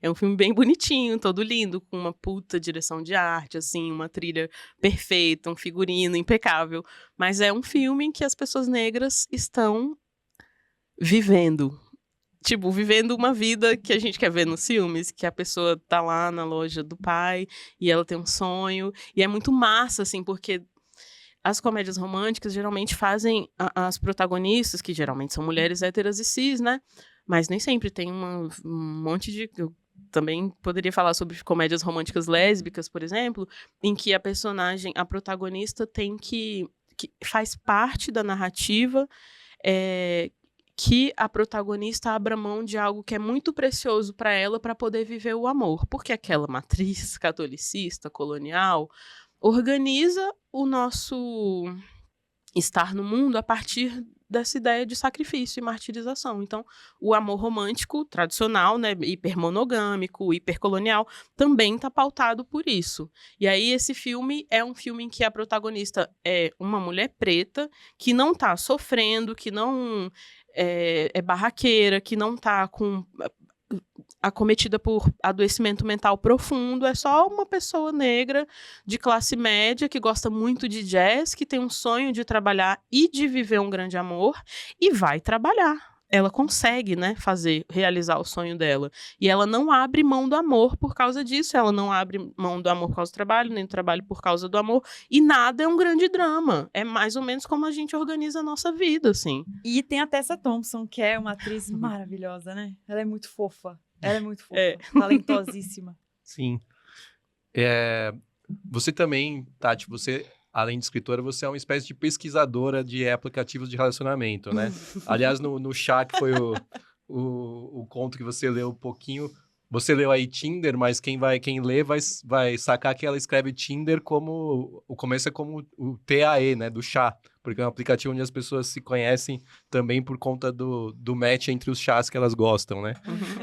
é um filme bem bonitinho, todo lindo, com uma puta direção de arte, assim, uma trilha perfeita, um figurino impecável. Mas é um filme em que as pessoas negras estão vivendo. Tipo, vivendo uma vida que a gente quer ver nos filmes, que a pessoa tá lá na loja do pai e ela tem um sonho. E é muito massa, assim, porque as comédias românticas geralmente fazem as protagonistas, que geralmente são mulheres héteras e cis, né? Mas nem sempre tem um monte de... Eu também poderia falar sobre comédias românticas lésbicas, por exemplo, em que a personagem, a protagonista tem que faz parte da narrativa, que a protagonista abra mão de algo que é muito precioso para ela para poder viver o amor. Porque aquela matriz catolicista, colonial, organiza o nosso estar no mundo a partir dessa ideia de sacrifício e martirização. Então, o amor romântico tradicional, né, hipermonogâmico, hipercolonial, também está pautado por isso. E aí, esse filme é um filme em que a protagonista é uma mulher preta que não está sofrendo, que não é barraqueira, que não está acometida por adoecimento mental profundo, é só uma pessoa negra de classe média que gosta muito de jazz, que tem um sonho de trabalhar e de viver um grande amor e vai trabalhar. Ela consegue, né, realizar o sonho dela. E ela não abre mão do amor por causa disso, ela não abre mão do amor por causa do trabalho, nem do trabalho por causa do amor, e nada é um grande drama. É mais ou menos como a gente organiza a nossa vida, assim. E tem a Tessa Thompson, que é uma atriz maravilhosa, né? Ela é muito fofa. Ela é muito fofa, talentosíssima. Sim. Você também, Tati, além de escritora, você é uma espécie de pesquisadora de aplicativos de relacionamento, né? Aliás, no chá, que foi o conto que você leu um pouquinho, você leu aí Tinder, mas quem lê vai sacar que ela escreve Tinder como... O começo é como o TAE, né? Do chá. Porque é um aplicativo onde as pessoas se conhecem também por conta do match entre os chás que elas gostam, né?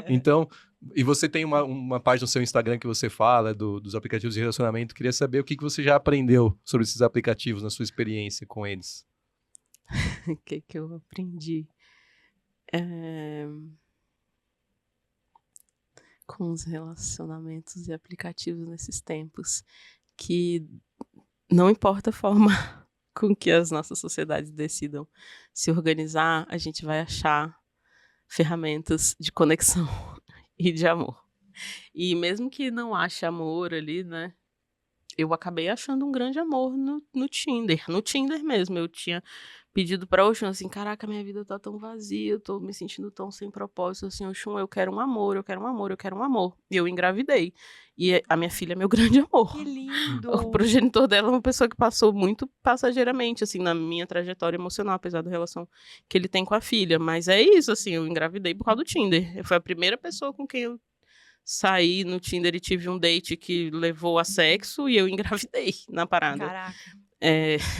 Então, e você tem uma página no seu Instagram que você fala dos aplicativos de relacionamento. Queria saber o que você já aprendeu sobre esses aplicativos na sua experiência com eles. O que eu aprendi? com os relacionamentos e aplicativos nesses tempos, que não importa a forma com que as nossas sociedades decidam se organizar, a gente vai achar ferramentas de conexão e de amor. E mesmo que não ache amor ali, né? Eu acabei achando um grande amor no Tinder. No Tinder mesmo. Eu tinha pedido pra Oxum, assim, caraca, minha vida tá tão vazia, eu tô me sentindo tão sem propósito, assim, Oxum, eu quero um amor, eu quero um amor, eu quero um amor. E eu engravidei. E a minha filha é meu grande amor. Que lindo! O progenitor dela é uma pessoa que passou muito passageiramente, assim, na minha trajetória emocional, apesar da relação que ele tem com a filha. Mas é isso, assim, eu engravidei por causa do Tinder. Foi a primeira pessoa com quem eu saí no Tinder e tive um date que levou a sexo e eu engravidei na parada. Caraca.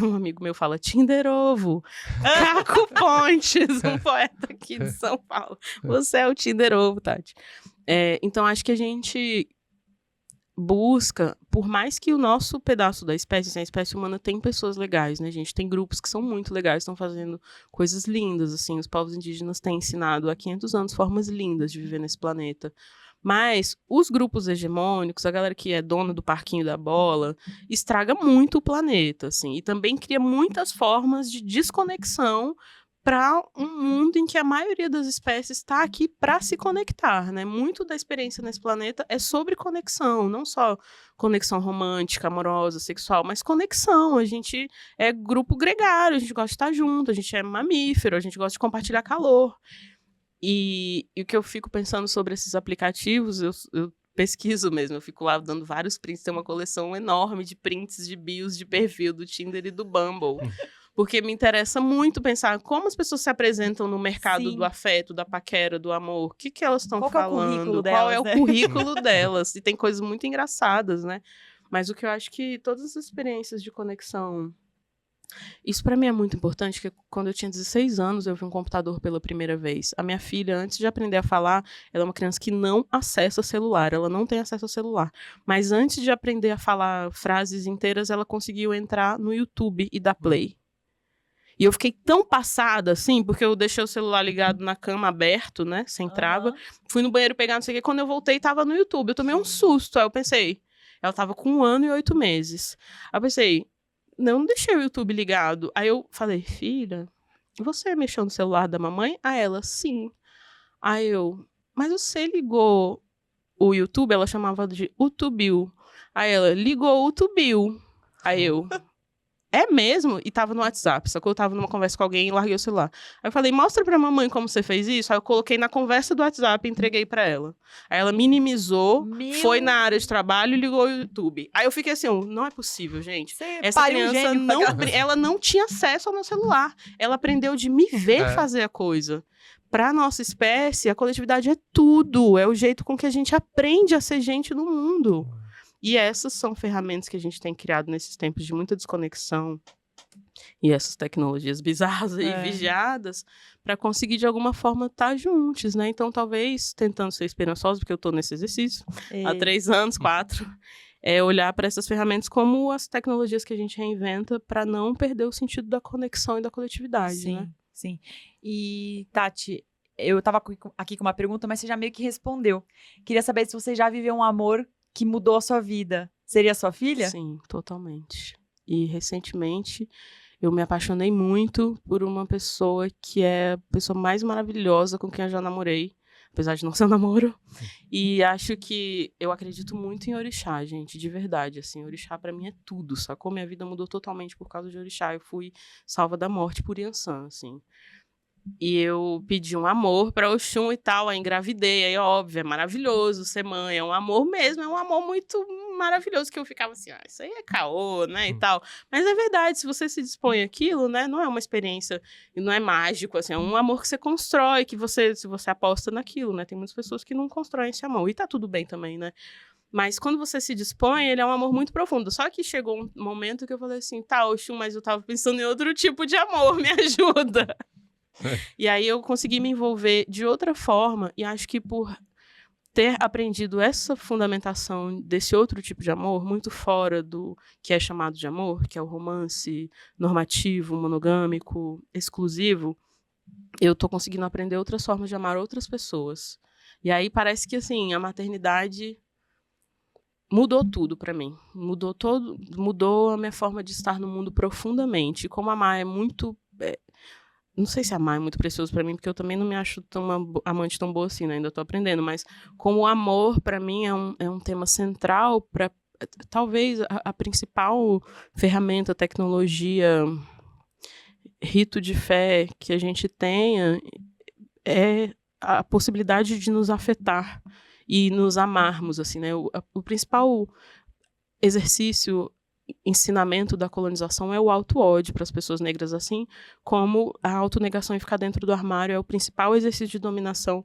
Um amigo meu fala, Tinder ovo, Caco Pontes, um poeta aqui de São Paulo. Você é o Tinder ovo, Tati. Então, acho que a gente busca, por mais que o nosso pedaço da espécie, assim, a espécie humana tem pessoas legais, né, gente? Tem grupos que são muito legais, estão fazendo coisas lindas, assim. Os povos indígenas têm ensinado há 500 anos formas lindas de viver nesse planeta. Mas os grupos hegemônicos, a galera que é dona do parquinho da bola, estraga muito o planeta, assim, e também cria muitas formas de desconexão para um mundo em que a maioria das espécies está aqui para se conectar, né? Muito da experiência nesse planeta é sobre conexão, não só conexão romântica, amorosa, sexual, mas conexão. A gente é grupo gregário, a gente gosta de estar junto, a gente é mamífero, a gente gosta de compartilhar calor. E o que eu fico pensando sobre esses aplicativos, eu pesquiso mesmo, eu fico lá dando vários prints, tem uma coleção enorme de prints de bios de perfil do Tinder e do Bumble, porque me interessa muito pensar como as pessoas se apresentam no mercado do afeto, da paquera, do amor, o que elas estão falando, qual é o currículo delas, e tem coisas muito engraçadas, né? Mas o que eu acho que todas as experiências de conexão... Isso para mim é muito importante, porque quando eu tinha 16 anos, eu vi um computador pela primeira vez. A minha filha, antes de aprender a falar, ela é uma criança que não acessa celular, ela não tem acesso ao celular. Mas antes de aprender a falar frases inteiras, ela conseguiu entrar no YouTube e dar play. E eu fiquei tão passada, assim, porque eu deixei o celular ligado na cama, aberto, né, sem trava. Fui no banheiro pegar, não sei o quê, quando eu voltei, tava no YouTube. Eu tomei um susto, aí eu pensei, ela tava com 1 ano e 8 meses. Aí eu pensei... Não deixei o YouTube ligado. Aí eu falei, filha, você mexeu no celular da mamãe? Aí ela, sim. Aí eu, mas você ligou o YouTube? Ela chamava de Utubil. Aí ela, ligou o Utubil. Aí eu, é mesmo? E tava no WhatsApp, só que eu tava numa conversa com alguém e larguei o celular. Aí eu falei, mostra pra mamãe como você fez isso. Aí eu coloquei na conversa do WhatsApp e entreguei pra ela. Aí ela minimizou, foi na área de trabalho e ligou o YouTube. Aí eu fiquei assim, não é possível, gente. Essa criança ela não tinha acesso ao meu celular. Ela aprendeu de me ver fazer a coisa. Pra nossa espécie, a coletividade é tudo. É o jeito com que a gente aprende a ser gente no mundo. E essas são ferramentas que a gente tem criado nesses tempos de muita desconexão e essas tecnologias bizarras e vigiadas para conseguir, de alguma forma, estar juntos, né? Então, talvez, tentando ser esperançosa, porque eu estou nesse exercício há 3 anos, 4, olhar para essas ferramentas como as tecnologias que a gente reinventa para não perder o sentido da conexão e da coletividade, sim, né? Sim. E, Tati, eu estava aqui com uma pergunta, mas você já meio que respondeu. Queria saber se você já viveu um amor que mudou a sua vida. Seria a sua filha? Sim, totalmente. E recentemente eu me apaixonei muito por uma pessoa que é a pessoa mais maravilhosa com quem eu já namorei, apesar de não ser um namoro. E acho que eu acredito muito em orixá, gente, de verdade, assim, orixá pra mim é tudo, sacou? Minha vida mudou totalmente por causa de orixá. Eu fui salva da morte por Yansan, assim. E eu pedi um amor pra Oxum e tal, aí engravidei, aí óbvio, é maravilhoso ser mãe, é um amor mesmo, é um amor muito maravilhoso, que eu ficava assim, isso aí é caô, né, e tal. Mas é verdade, se você se dispõe àquilo, né, não é uma experiência, e não é mágico, assim, é um amor que você constrói, que você, se você aposta naquilo, né, tem muitas pessoas que não constroem esse amor, e tá tudo bem também, né. Mas quando você se dispõe, ele é um amor muito profundo. Só que chegou um momento que eu falei assim, tá, Oxum, mas eu tava pensando em outro tipo de amor, me ajuda. E aí eu consegui me envolver de outra forma, e acho que por ter aprendido essa fundamentação desse outro tipo de amor, muito fora do que é chamado de amor, que é o romance normativo, monogâmico, exclusivo, eu tô conseguindo aprender outras formas de amar outras pessoas. E aí parece que, assim, a maternidade mudou tudo pra mim. Mudou a minha forma de estar no mundo profundamente. E como amar é muito... não sei se amar é muito precioso pra mim, porque eu também não me acho uma amante tão boa assim, né? Ainda tô aprendendo. Mas como o amor, pra mim, é um tema central para talvez a principal ferramenta, tecnologia, rito de fé que a gente tenha é a possibilidade de nos afetar e nos amarmos, assim, né? O principal exercício, ensinamento da colonização é o auto-ódio para as pessoas negras, assim como a autonegação e ficar dentro do armário é o principal exercício de dominação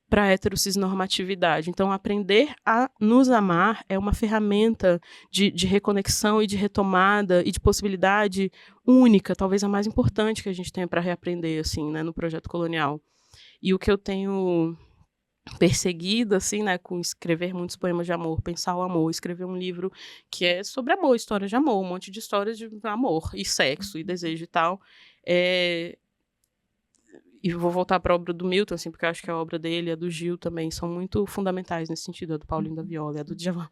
para a heterocisnormatividade. Então, aprender a nos amar é uma ferramenta de reconexão e de retomada e de possibilidade única, talvez a mais importante que a gente tenha para reaprender, assim, né, no projeto colonial. E o que eu tenho perseguido, assim, né, com escrever muitos poemas de amor, pensar o amor, escrever um livro que é sobre amor, histórias de amor, um monte de histórias de amor e sexo e desejo e tal. E vou voltar para a obra do Milton, assim, porque eu acho que a obra dele e a do Gil também são muito fundamentais nesse sentido, a do Paulinho da Viola e a do Djavan.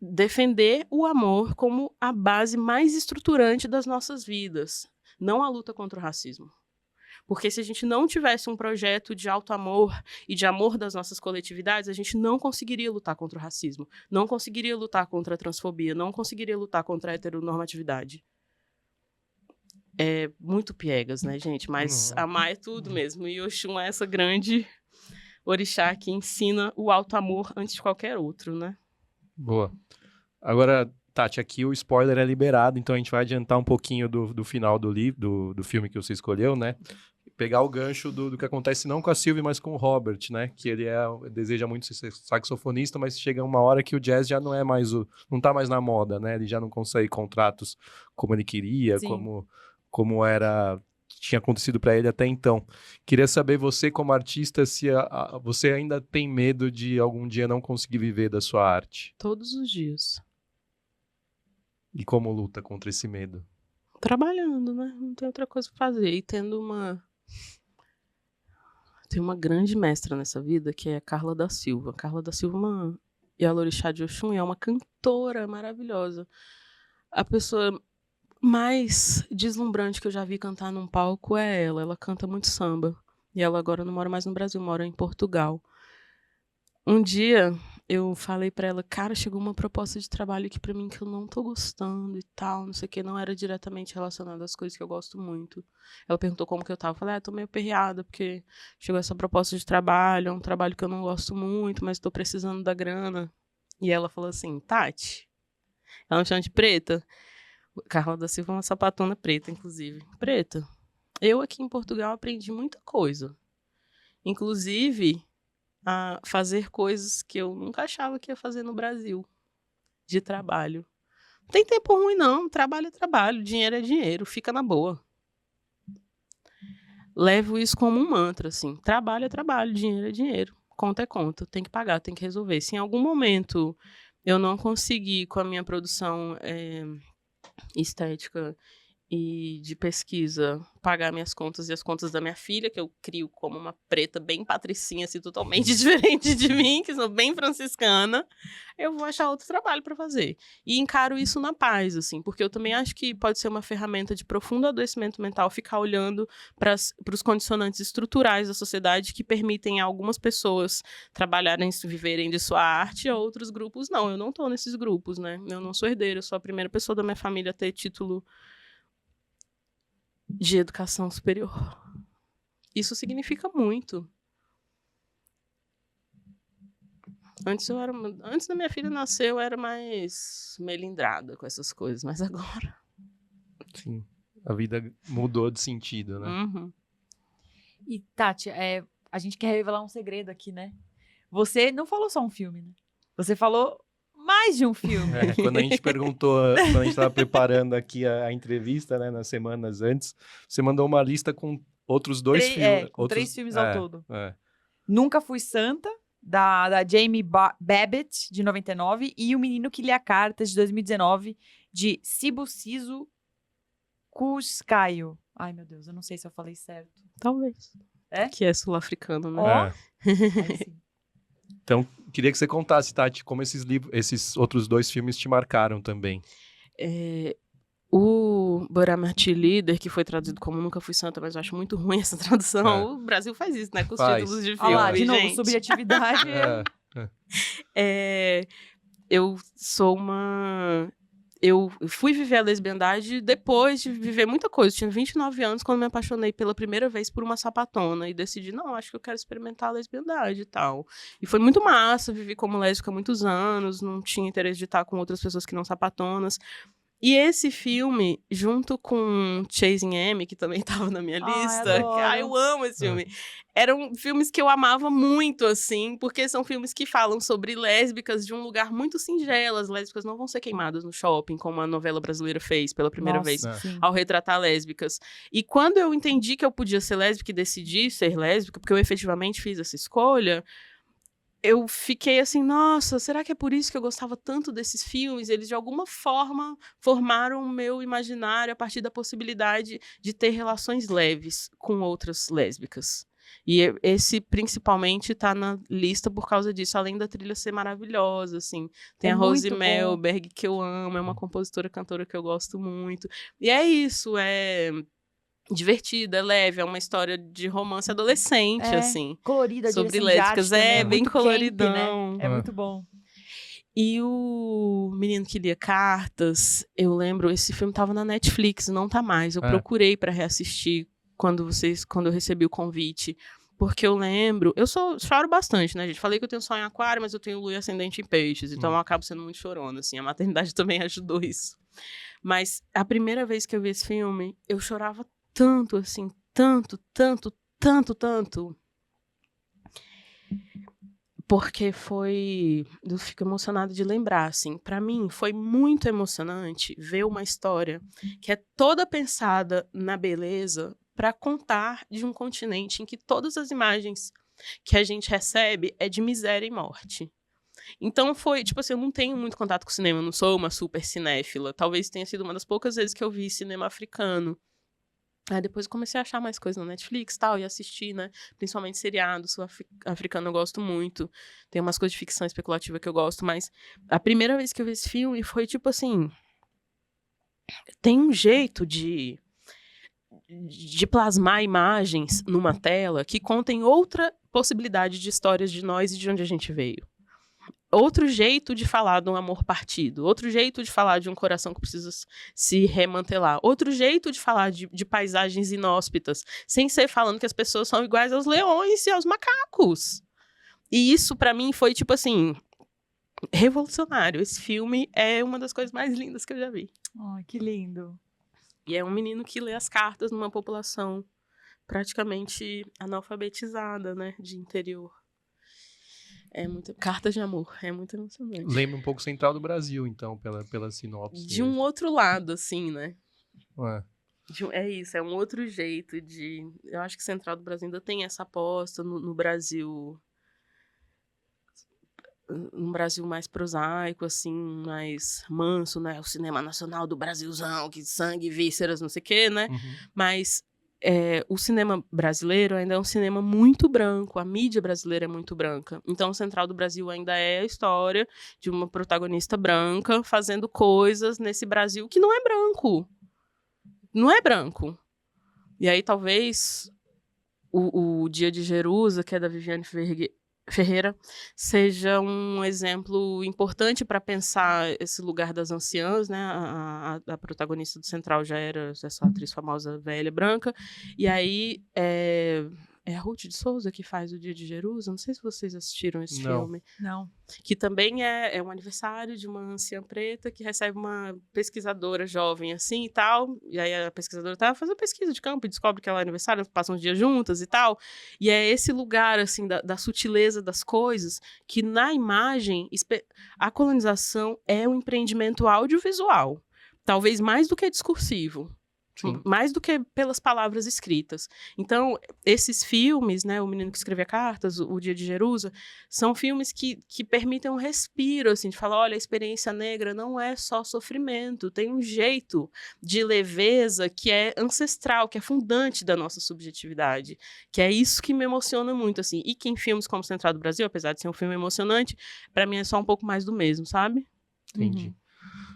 Defender o amor como a base mais estruturante das nossas vidas, não a luta contra o racismo. Porque se a gente não tivesse um projeto de auto-amor e de amor das nossas coletividades, a gente não conseguiria lutar contra o racismo, não conseguiria lutar contra a transfobia, não conseguiria lutar contra a heteronormatividade. É muito piegas, né, gente? Mas amar é tudo mesmo. E Oxum é essa grande orixá que ensina o auto-amor antes de qualquer outro, né? Boa. Agora, Tati, aqui o spoiler é liberado, então a gente vai adiantar um pouquinho do final do livro, do filme que você escolheu, né? Pegar o gancho do que acontece não com a Sylvie, mas com o Robert, né? Que ele deseja muito ser saxofonista, mas chega uma hora que o jazz já não é mais não tá mais na moda, né? Ele já não consegue contratos como ele queria, como tinha acontecido para ele até então. Queria saber, você como artista, se você ainda tem medo de algum dia não conseguir viver da sua arte? Todos os dias. E como luta contra esse medo? Trabalhando, né? Não tem outra coisa pra fazer. E tendo tem uma grande mestra nessa vida, que é a Carla da Silva. Carla da Silva e a Lorixá de Oxum, é uma cantora maravilhosa. A pessoa mais deslumbrante que eu já vi cantar num palco é ela. Ela canta muito samba. E ela agora não mora mais no Brasil, mora em Portugal. Um dia eu falei pra ela, cara, chegou uma proposta de trabalho aqui pra mim que eu não tô gostando e tal, não sei o que, não era diretamente relacionado às coisas que eu gosto muito. Ela perguntou como que eu tava, eu falei, tô meio aperreada, porque chegou essa proposta de trabalho, é um trabalho que eu não gosto muito, mas tô precisando da grana. E ela falou assim, Tati, ela me chama de Preta, Carla da Silva é uma sapatona preta, inclusive. Preta, eu aqui em Portugal aprendi muita coisa, inclusive a fazer coisas que eu nunca achava que ia fazer no Brasil, de trabalho. Não tem tempo ruim, não. Trabalho é trabalho, dinheiro é dinheiro, fica na boa. Levo isso como um mantra, assim. Trabalho é trabalho, dinheiro é dinheiro, conta é conta, tem que pagar, tem que resolver. Se em algum momento eu não conseguir, com a minha produção estética e de pesquisa, pagar minhas contas e as contas da minha filha, que eu crio como uma preta bem patricinha, assim, totalmente diferente de mim, que sou bem franciscana, eu vou achar outro trabalho para fazer. E encaro isso na paz, assim, porque eu também acho que pode ser uma ferramenta de profundo adoecimento mental ficar olhando para os condicionantes estruturais da sociedade que permitem a algumas pessoas trabalharem, viverem de sua arte, e a outros grupos não. Eu não estou nesses grupos, né? Eu não sou herdeira, eu sou a primeira pessoa da minha família a ter título de educação superior. Isso significa muito. Antes da minha filha nascer, eu era mais melindrada com essas coisas, mas agora... Sim, a vida mudou de sentido, né? Uhum. E, Tati, a gente quer revelar um segredo aqui, né? Você não falou só um filme, né? Você falou mais de um filme. Quando a gente perguntou, quando a gente estava preparando aqui a entrevista, né, nas semanas antes, você mandou uma lista com outros dois filmes. Com 3 filmes ao todo. Nunca Fui Santa, da Jamie Babbitt, de 99, e O Menino que Lia Cartas, de 2019, de Sibusiso Kuskaio. Ai, meu Deus, eu não sei se eu falei certo. Talvez. Que é sul-africano, né? Ó. É. Aí sim. Então, queria que você contasse, Tati, como esses outros 2 filmes te marcaram também. O Boramati Líder, que foi traduzido como Nunca Fui Santa, mas eu acho muito ruim essa tradução. O Brasil faz isso, né? Com os Faz. títulos de Olha filme, lá, de novo, gente. subjetividade. Eu sou eu fui viver a lesbiandade depois de viver muita coisa. Eu tinha 29 anos quando me apaixonei pela primeira vez por uma sapatona e decidi, não, acho que eu quero experimentar a lesbiandade e tal. E foi muito massa, vivi como lésbica há muitos anos, não tinha interesse de estar com outras pessoas que não sapatonas. E esse filme, junto com Chasing Amy, que também estava na minha lista, adoro. eu amo esse filme. Eram filmes que eu amava muito, assim, porque são filmes que falam sobre lésbicas de um lugar muito singelo. As lésbicas não vão ser queimadas no shopping, como a novela brasileira fez pela primeira vez, Sim. ao retratar lésbicas. E quando eu entendi que eu podia ser lésbica e decidi ser lésbica, porque eu efetivamente fiz essa escolha, eu fiquei assim, nossa, será que é por isso que eu gostava tanto desses filmes? Eles, de alguma forma, formaram o meu imaginário a partir da possibilidade de ter relações leves com outras lésbicas. E esse, principalmente, tá na lista por causa disso, além da trilha ser maravilhosa, assim. Tem a Rose Melberg, que eu amo, é uma compositora, cantora que eu gosto muito. E é isso, é divertida, é leve, é uma história de romance adolescente, assim. Colorida, sobre direção de lésbicas, arte também, bem muito coloridão. camp, né? É muito bom. E o Menino que Lia Cartas, eu lembro, esse filme tava na Netflix, não tá mais. Eu procurei pra reassistir quando eu recebi o convite. Porque eu lembro, choro bastante, né, gente? Falei que eu tenho sol em aquário, mas eu tenho lua ascendente em peixes, então eu acabo sendo muito chorona, assim. A maternidade também ajudou isso. Mas a primeira vez que eu vi esse filme, eu chorava tanto, assim, tanto. Porque eu fico emocionada de lembrar, assim. Pra mim, foi muito emocionante ver uma história que é toda pensada na beleza pra contar de um continente em que todas as imagens que a gente recebe é de miséria e morte. Então foi, tipo assim, eu não tenho muito contato com cinema, eu não sou uma super cinéfila. Talvez tenha sido uma das poucas vezes que eu vi cinema africano. Aí depois eu comecei a achar mais coisas na Netflix e tal, e assistir, né? Principalmente seriado sul-africano eu gosto muito. Tem umas coisas de ficção especulativa que eu gosto, mas a primeira vez que eu vi esse filme foi tipo assim... Tem um jeito de plasmar imagens numa tela que contem outra possibilidade de histórias de nós e de onde a gente veio. Outro jeito de falar de um amor partido, outro jeito de falar de um coração que precisa se remantelar, outro jeito de falar de paisagens inóspitas, sem ser falando que as pessoas são iguais aos leões e aos macacos. E isso, pra mim, foi, tipo assim, revolucionário. Esse filme é uma das coisas mais lindas que eu já vi. Ai, que lindo. E é um menino que lê as cartas numa população praticamente analfabetizada, né, de interior. Cartas de amor, é muito emocionante. Lembra um pouco Central do Brasil, então, pela sinopse. De um outro lado, assim, né? É. É isso, é um outro jeito de... Eu acho que Central do Brasil ainda tem essa aposta no Brasil... Um Brasil mais prosaico, assim, mais manso, né? O cinema nacional do Brasilzão, que sangue, vísceras, não sei o quê, né? Mas... o cinema brasileiro ainda é um cinema muito branco, a mídia brasileira é muito branca. Então, o Central do Brasil ainda é a história de uma protagonista branca fazendo coisas nesse Brasil que não é branco. Não é branco. E aí, talvez, o Dia de Jerusa, que é da Viviane Ferreira, seja um exemplo importante para pensar esse lugar das anciãs, né? A protagonista do Central já era essa atriz famosa, velha, branca, e aí é a Ruth de Souza que faz o Dia de Jerusa, não sei se vocês assistiram esse filme. Não. Que também é um aniversário de uma anciã preta que recebe uma pesquisadora jovem assim e tal, e aí a pesquisadora tá fazendo pesquisa de campo e descobre que ela é aniversário, passam uns dias juntas e tal, e é esse lugar assim da sutileza das coisas, que na imagem, a colonização é um empreendimento audiovisual, talvez mais do que discursivo. Sim. Mais do que pelas palavras escritas. Então, esses filmes, né, O Menino que Escrevia Cartas, O Dia de Jerusa, são filmes que permitem um respiro, assim, de falar, olha, a experiência negra não é só sofrimento, tem um jeito de leveza que é ancestral, que é fundante da nossa subjetividade, que é isso que me emociona muito, assim, e que em filmes como Central do Brasil, apesar de ser um filme emocionante, para mim é só um pouco mais do mesmo, sabe? Entendi.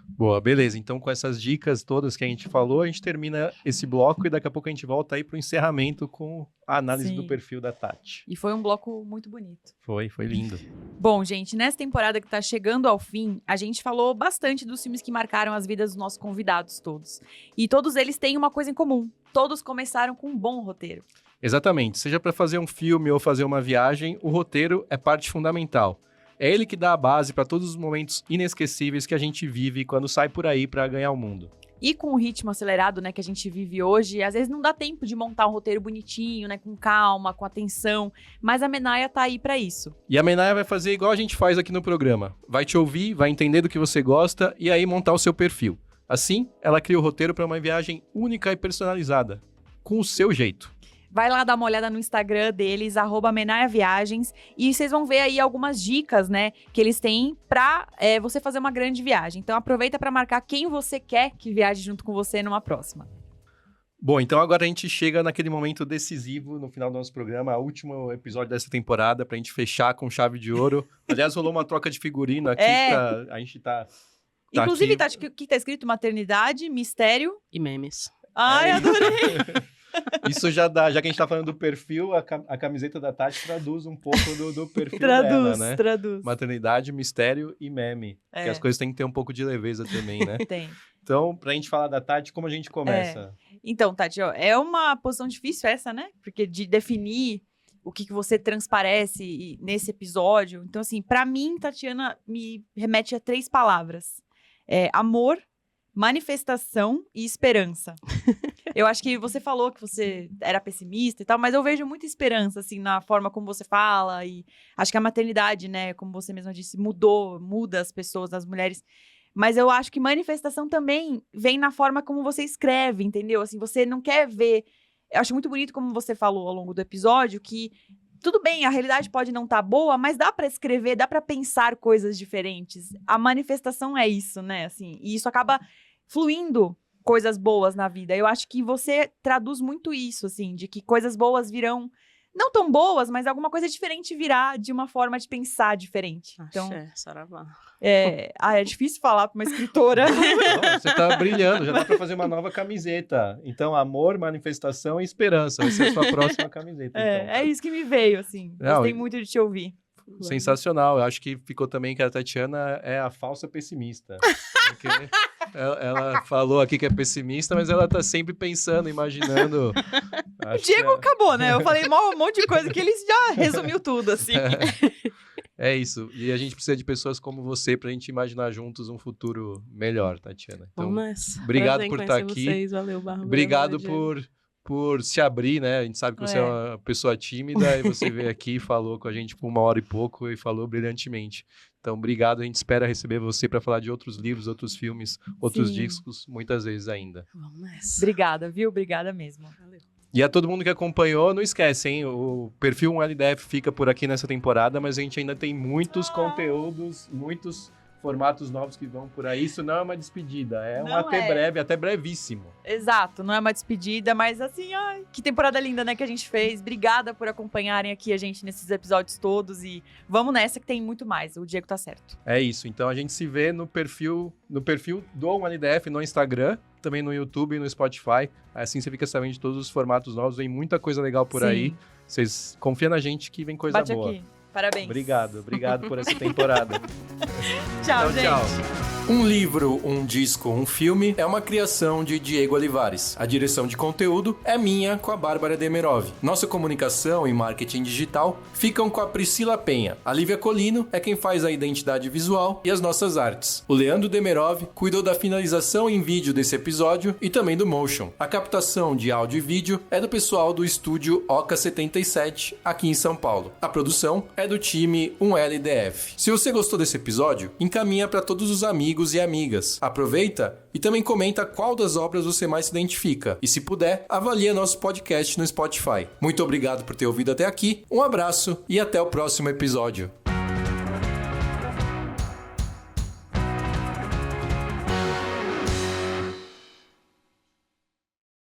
Boa, beleza. Então, com essas dicas todas que a gente falou, a gente termina esse bloco e daqui a pouco a gente volta aí para o encerramento com a análise do perfil da Tati. E foi um bloco muito bonito. Foi lindo. Bom, gente, nessa temporada que tá chegando ao fim, a gente falou bastante dos filmes que marcaram as vidas dos nossos convidados todos. E todos eles têm uma coisa em comum. Todos começaram com um bom roteiro. Exatamente. Seja para fazer um filme ou fazer uma viagem, o roteiro é parte fundamental. É ele que dá a base para todos os momentos inesquecíveis que a gente vive quando sai por aí para ganhar o mundo. E com o ritmo acelerado, né, que a gente vive hoje, às vezes não dá tempo de montar um roteiro bonitinho, né, com calma, com atenção, mas a Menaia tá aí para isso. E a Menaia vai fazer igual a gente faz aqui no programa. Vai te ouvir, vai entender do que você gosta e aí montar o seu perfil. Assim, ela cria o roteiro para uma viagem única e personalizada, com o seu jeito. Vai lá dar uma olhada no Instagram deles, @menaiaviagens, e vocês vão ver aí algumas dicas, né, que eles têm pra você fazer uma grande viagem. Então aproveita para marcar quem você quer que viaje junto com você numa próxima. Bom, então agora a gente chega naquele momento decisivo no final do nosso programa, o último episódio dessa temporada, pra gente fechar com chave de ouro. Aliás, rolou uma troca de figurino aqui, a gente tá Inclusive, aqui. Tati, que tá escrito maternidade, mistério. E memes. Ai, adorei! Isso já dá, já que a gente tá falando do perfil, a camiseta da Tati traduz um pouco do perfil dela, né? Traduz. Maternidade, mistério e meme. Porque as coisas têm que ter um pouco de leveza também, né? Tem. Então, pra gente falar da Tati, como a gente começa? Então, Tati, ó, é uma posição difícil essa, né? Porque de definir o que você transparece nesse episódio. Então, assim, pra mim, Tatiana, me remete a 3 palavras. Amor, manifestação e esperança. Eu acho que você falou que você era pessimista e tal, mas eu vejo muita esperança, assim, na forma como você fala, e acho que a maternidade, né, como você mesma disse, muda as pessoas, as mulheres, mas eu acho que manifestação também vem na forma como você escreve, entendeu? Assim, você não quer ver... Eu acho muito bonito como você falou ao longo do episódio, que tudo bem, a realidade pode não estar boa, mas dá pra escrever, dá pra pensar coisas diferentes. A manifestação é isso, né, assim, e isso acaba fluindo coisas boas na vida. Eu acho que você traduz muito isso, assim, de que coisas boas virão, não tão boas, mas alguma coisa diferente virá de uma forma de pensar diferente. Então, saravá. É difícil falar pra uma escritora. Não, você tá brilhando, já dá pra fazer uma nova camiseta. Então, amor, manifestação e esperança. Vai ser a sua próxima camiseta. Então. É isso que me veio, assim. Gostei muito de te ouvir. Sensacional. Eu acho que ficou também que a Tatiana é a falsa pessimista. Porque ela falou aqui que é pessimista, mas ela tá sempre pensando, imaginando. O Diego acabou, né? Eu falei um monte de coisa que ele já resumiu tudo, assim. É isso. E a gente precisa de pessoas como você pra gente imaginar juntos um futuro melhor, Tatiana. Então, obrigado por estar aqui. Vocês. Valeu, Bárbara. Obrigado por se abrir, né? A gente sabe que você é uma pessoa tímida e você veio aqui e falou com a gente por 1 hora e pouco e falou brilhantemente. Então, obrigado. A gente espera receber você para falar de outros livros, outros filmes, outros discos, muitas vezes ainda. Vamos nessa. Obrigada, viu? Obrigada mesmo. Valeu. E a todo mundo que acompanhou, não esquece, hein? O perfil 1LDF fica por aqui nessa temporada, mas a gente ainda tem muitos conteúdos, muitos formatos novos que vão por aí. Isso não é uma despedida, breve, até brevíssimo. Exato, não é uma despedida, mas assim, que temporada linda, né, que a gente fez. Obrigada por acompanharem aqui a gente nesses episódios todos e vamos nessa que tem muito mais, o Diego tá certo. É isso, então a gente se vê no perfil do 1LDF no Instagram, também no YouTube e no Spotify. Assim você fica sabendo de todos os formatos novos, vem muita coisa legal por aí. Vocês confiam na gente que vem coisa Bate boa. Aqui. Parabéns. Obrigado por essa temporada. Tchau, gente. Tchau. Um livro, um disco, um filme é uma criação de Diego Olivares. A direção de conteúdo é minha com a Bárbara Demerov. Nossa comunicação e marketing digital ficam com a Priscila Penha. A Lívia Colino é quem faz a identidade visual e as nossas artes. O Leandro Demerov cuidou da finalização em vídeo desse episódio e também do motion. A captação de áudio e vídeo é do pessoal do estúdio Oca 77, aqui em São Paulo. A produção é do time 1LDF. Se você gostou desse episódio, encaminha para todos os amigos amigos e amigas. Aproveita e também comenta qual das obras você mais se identifica. E se puder, avalia nosso podcast no Spotify. Muito obrigado por ter ouvido até aqui, um abraço e até o próximo episódio.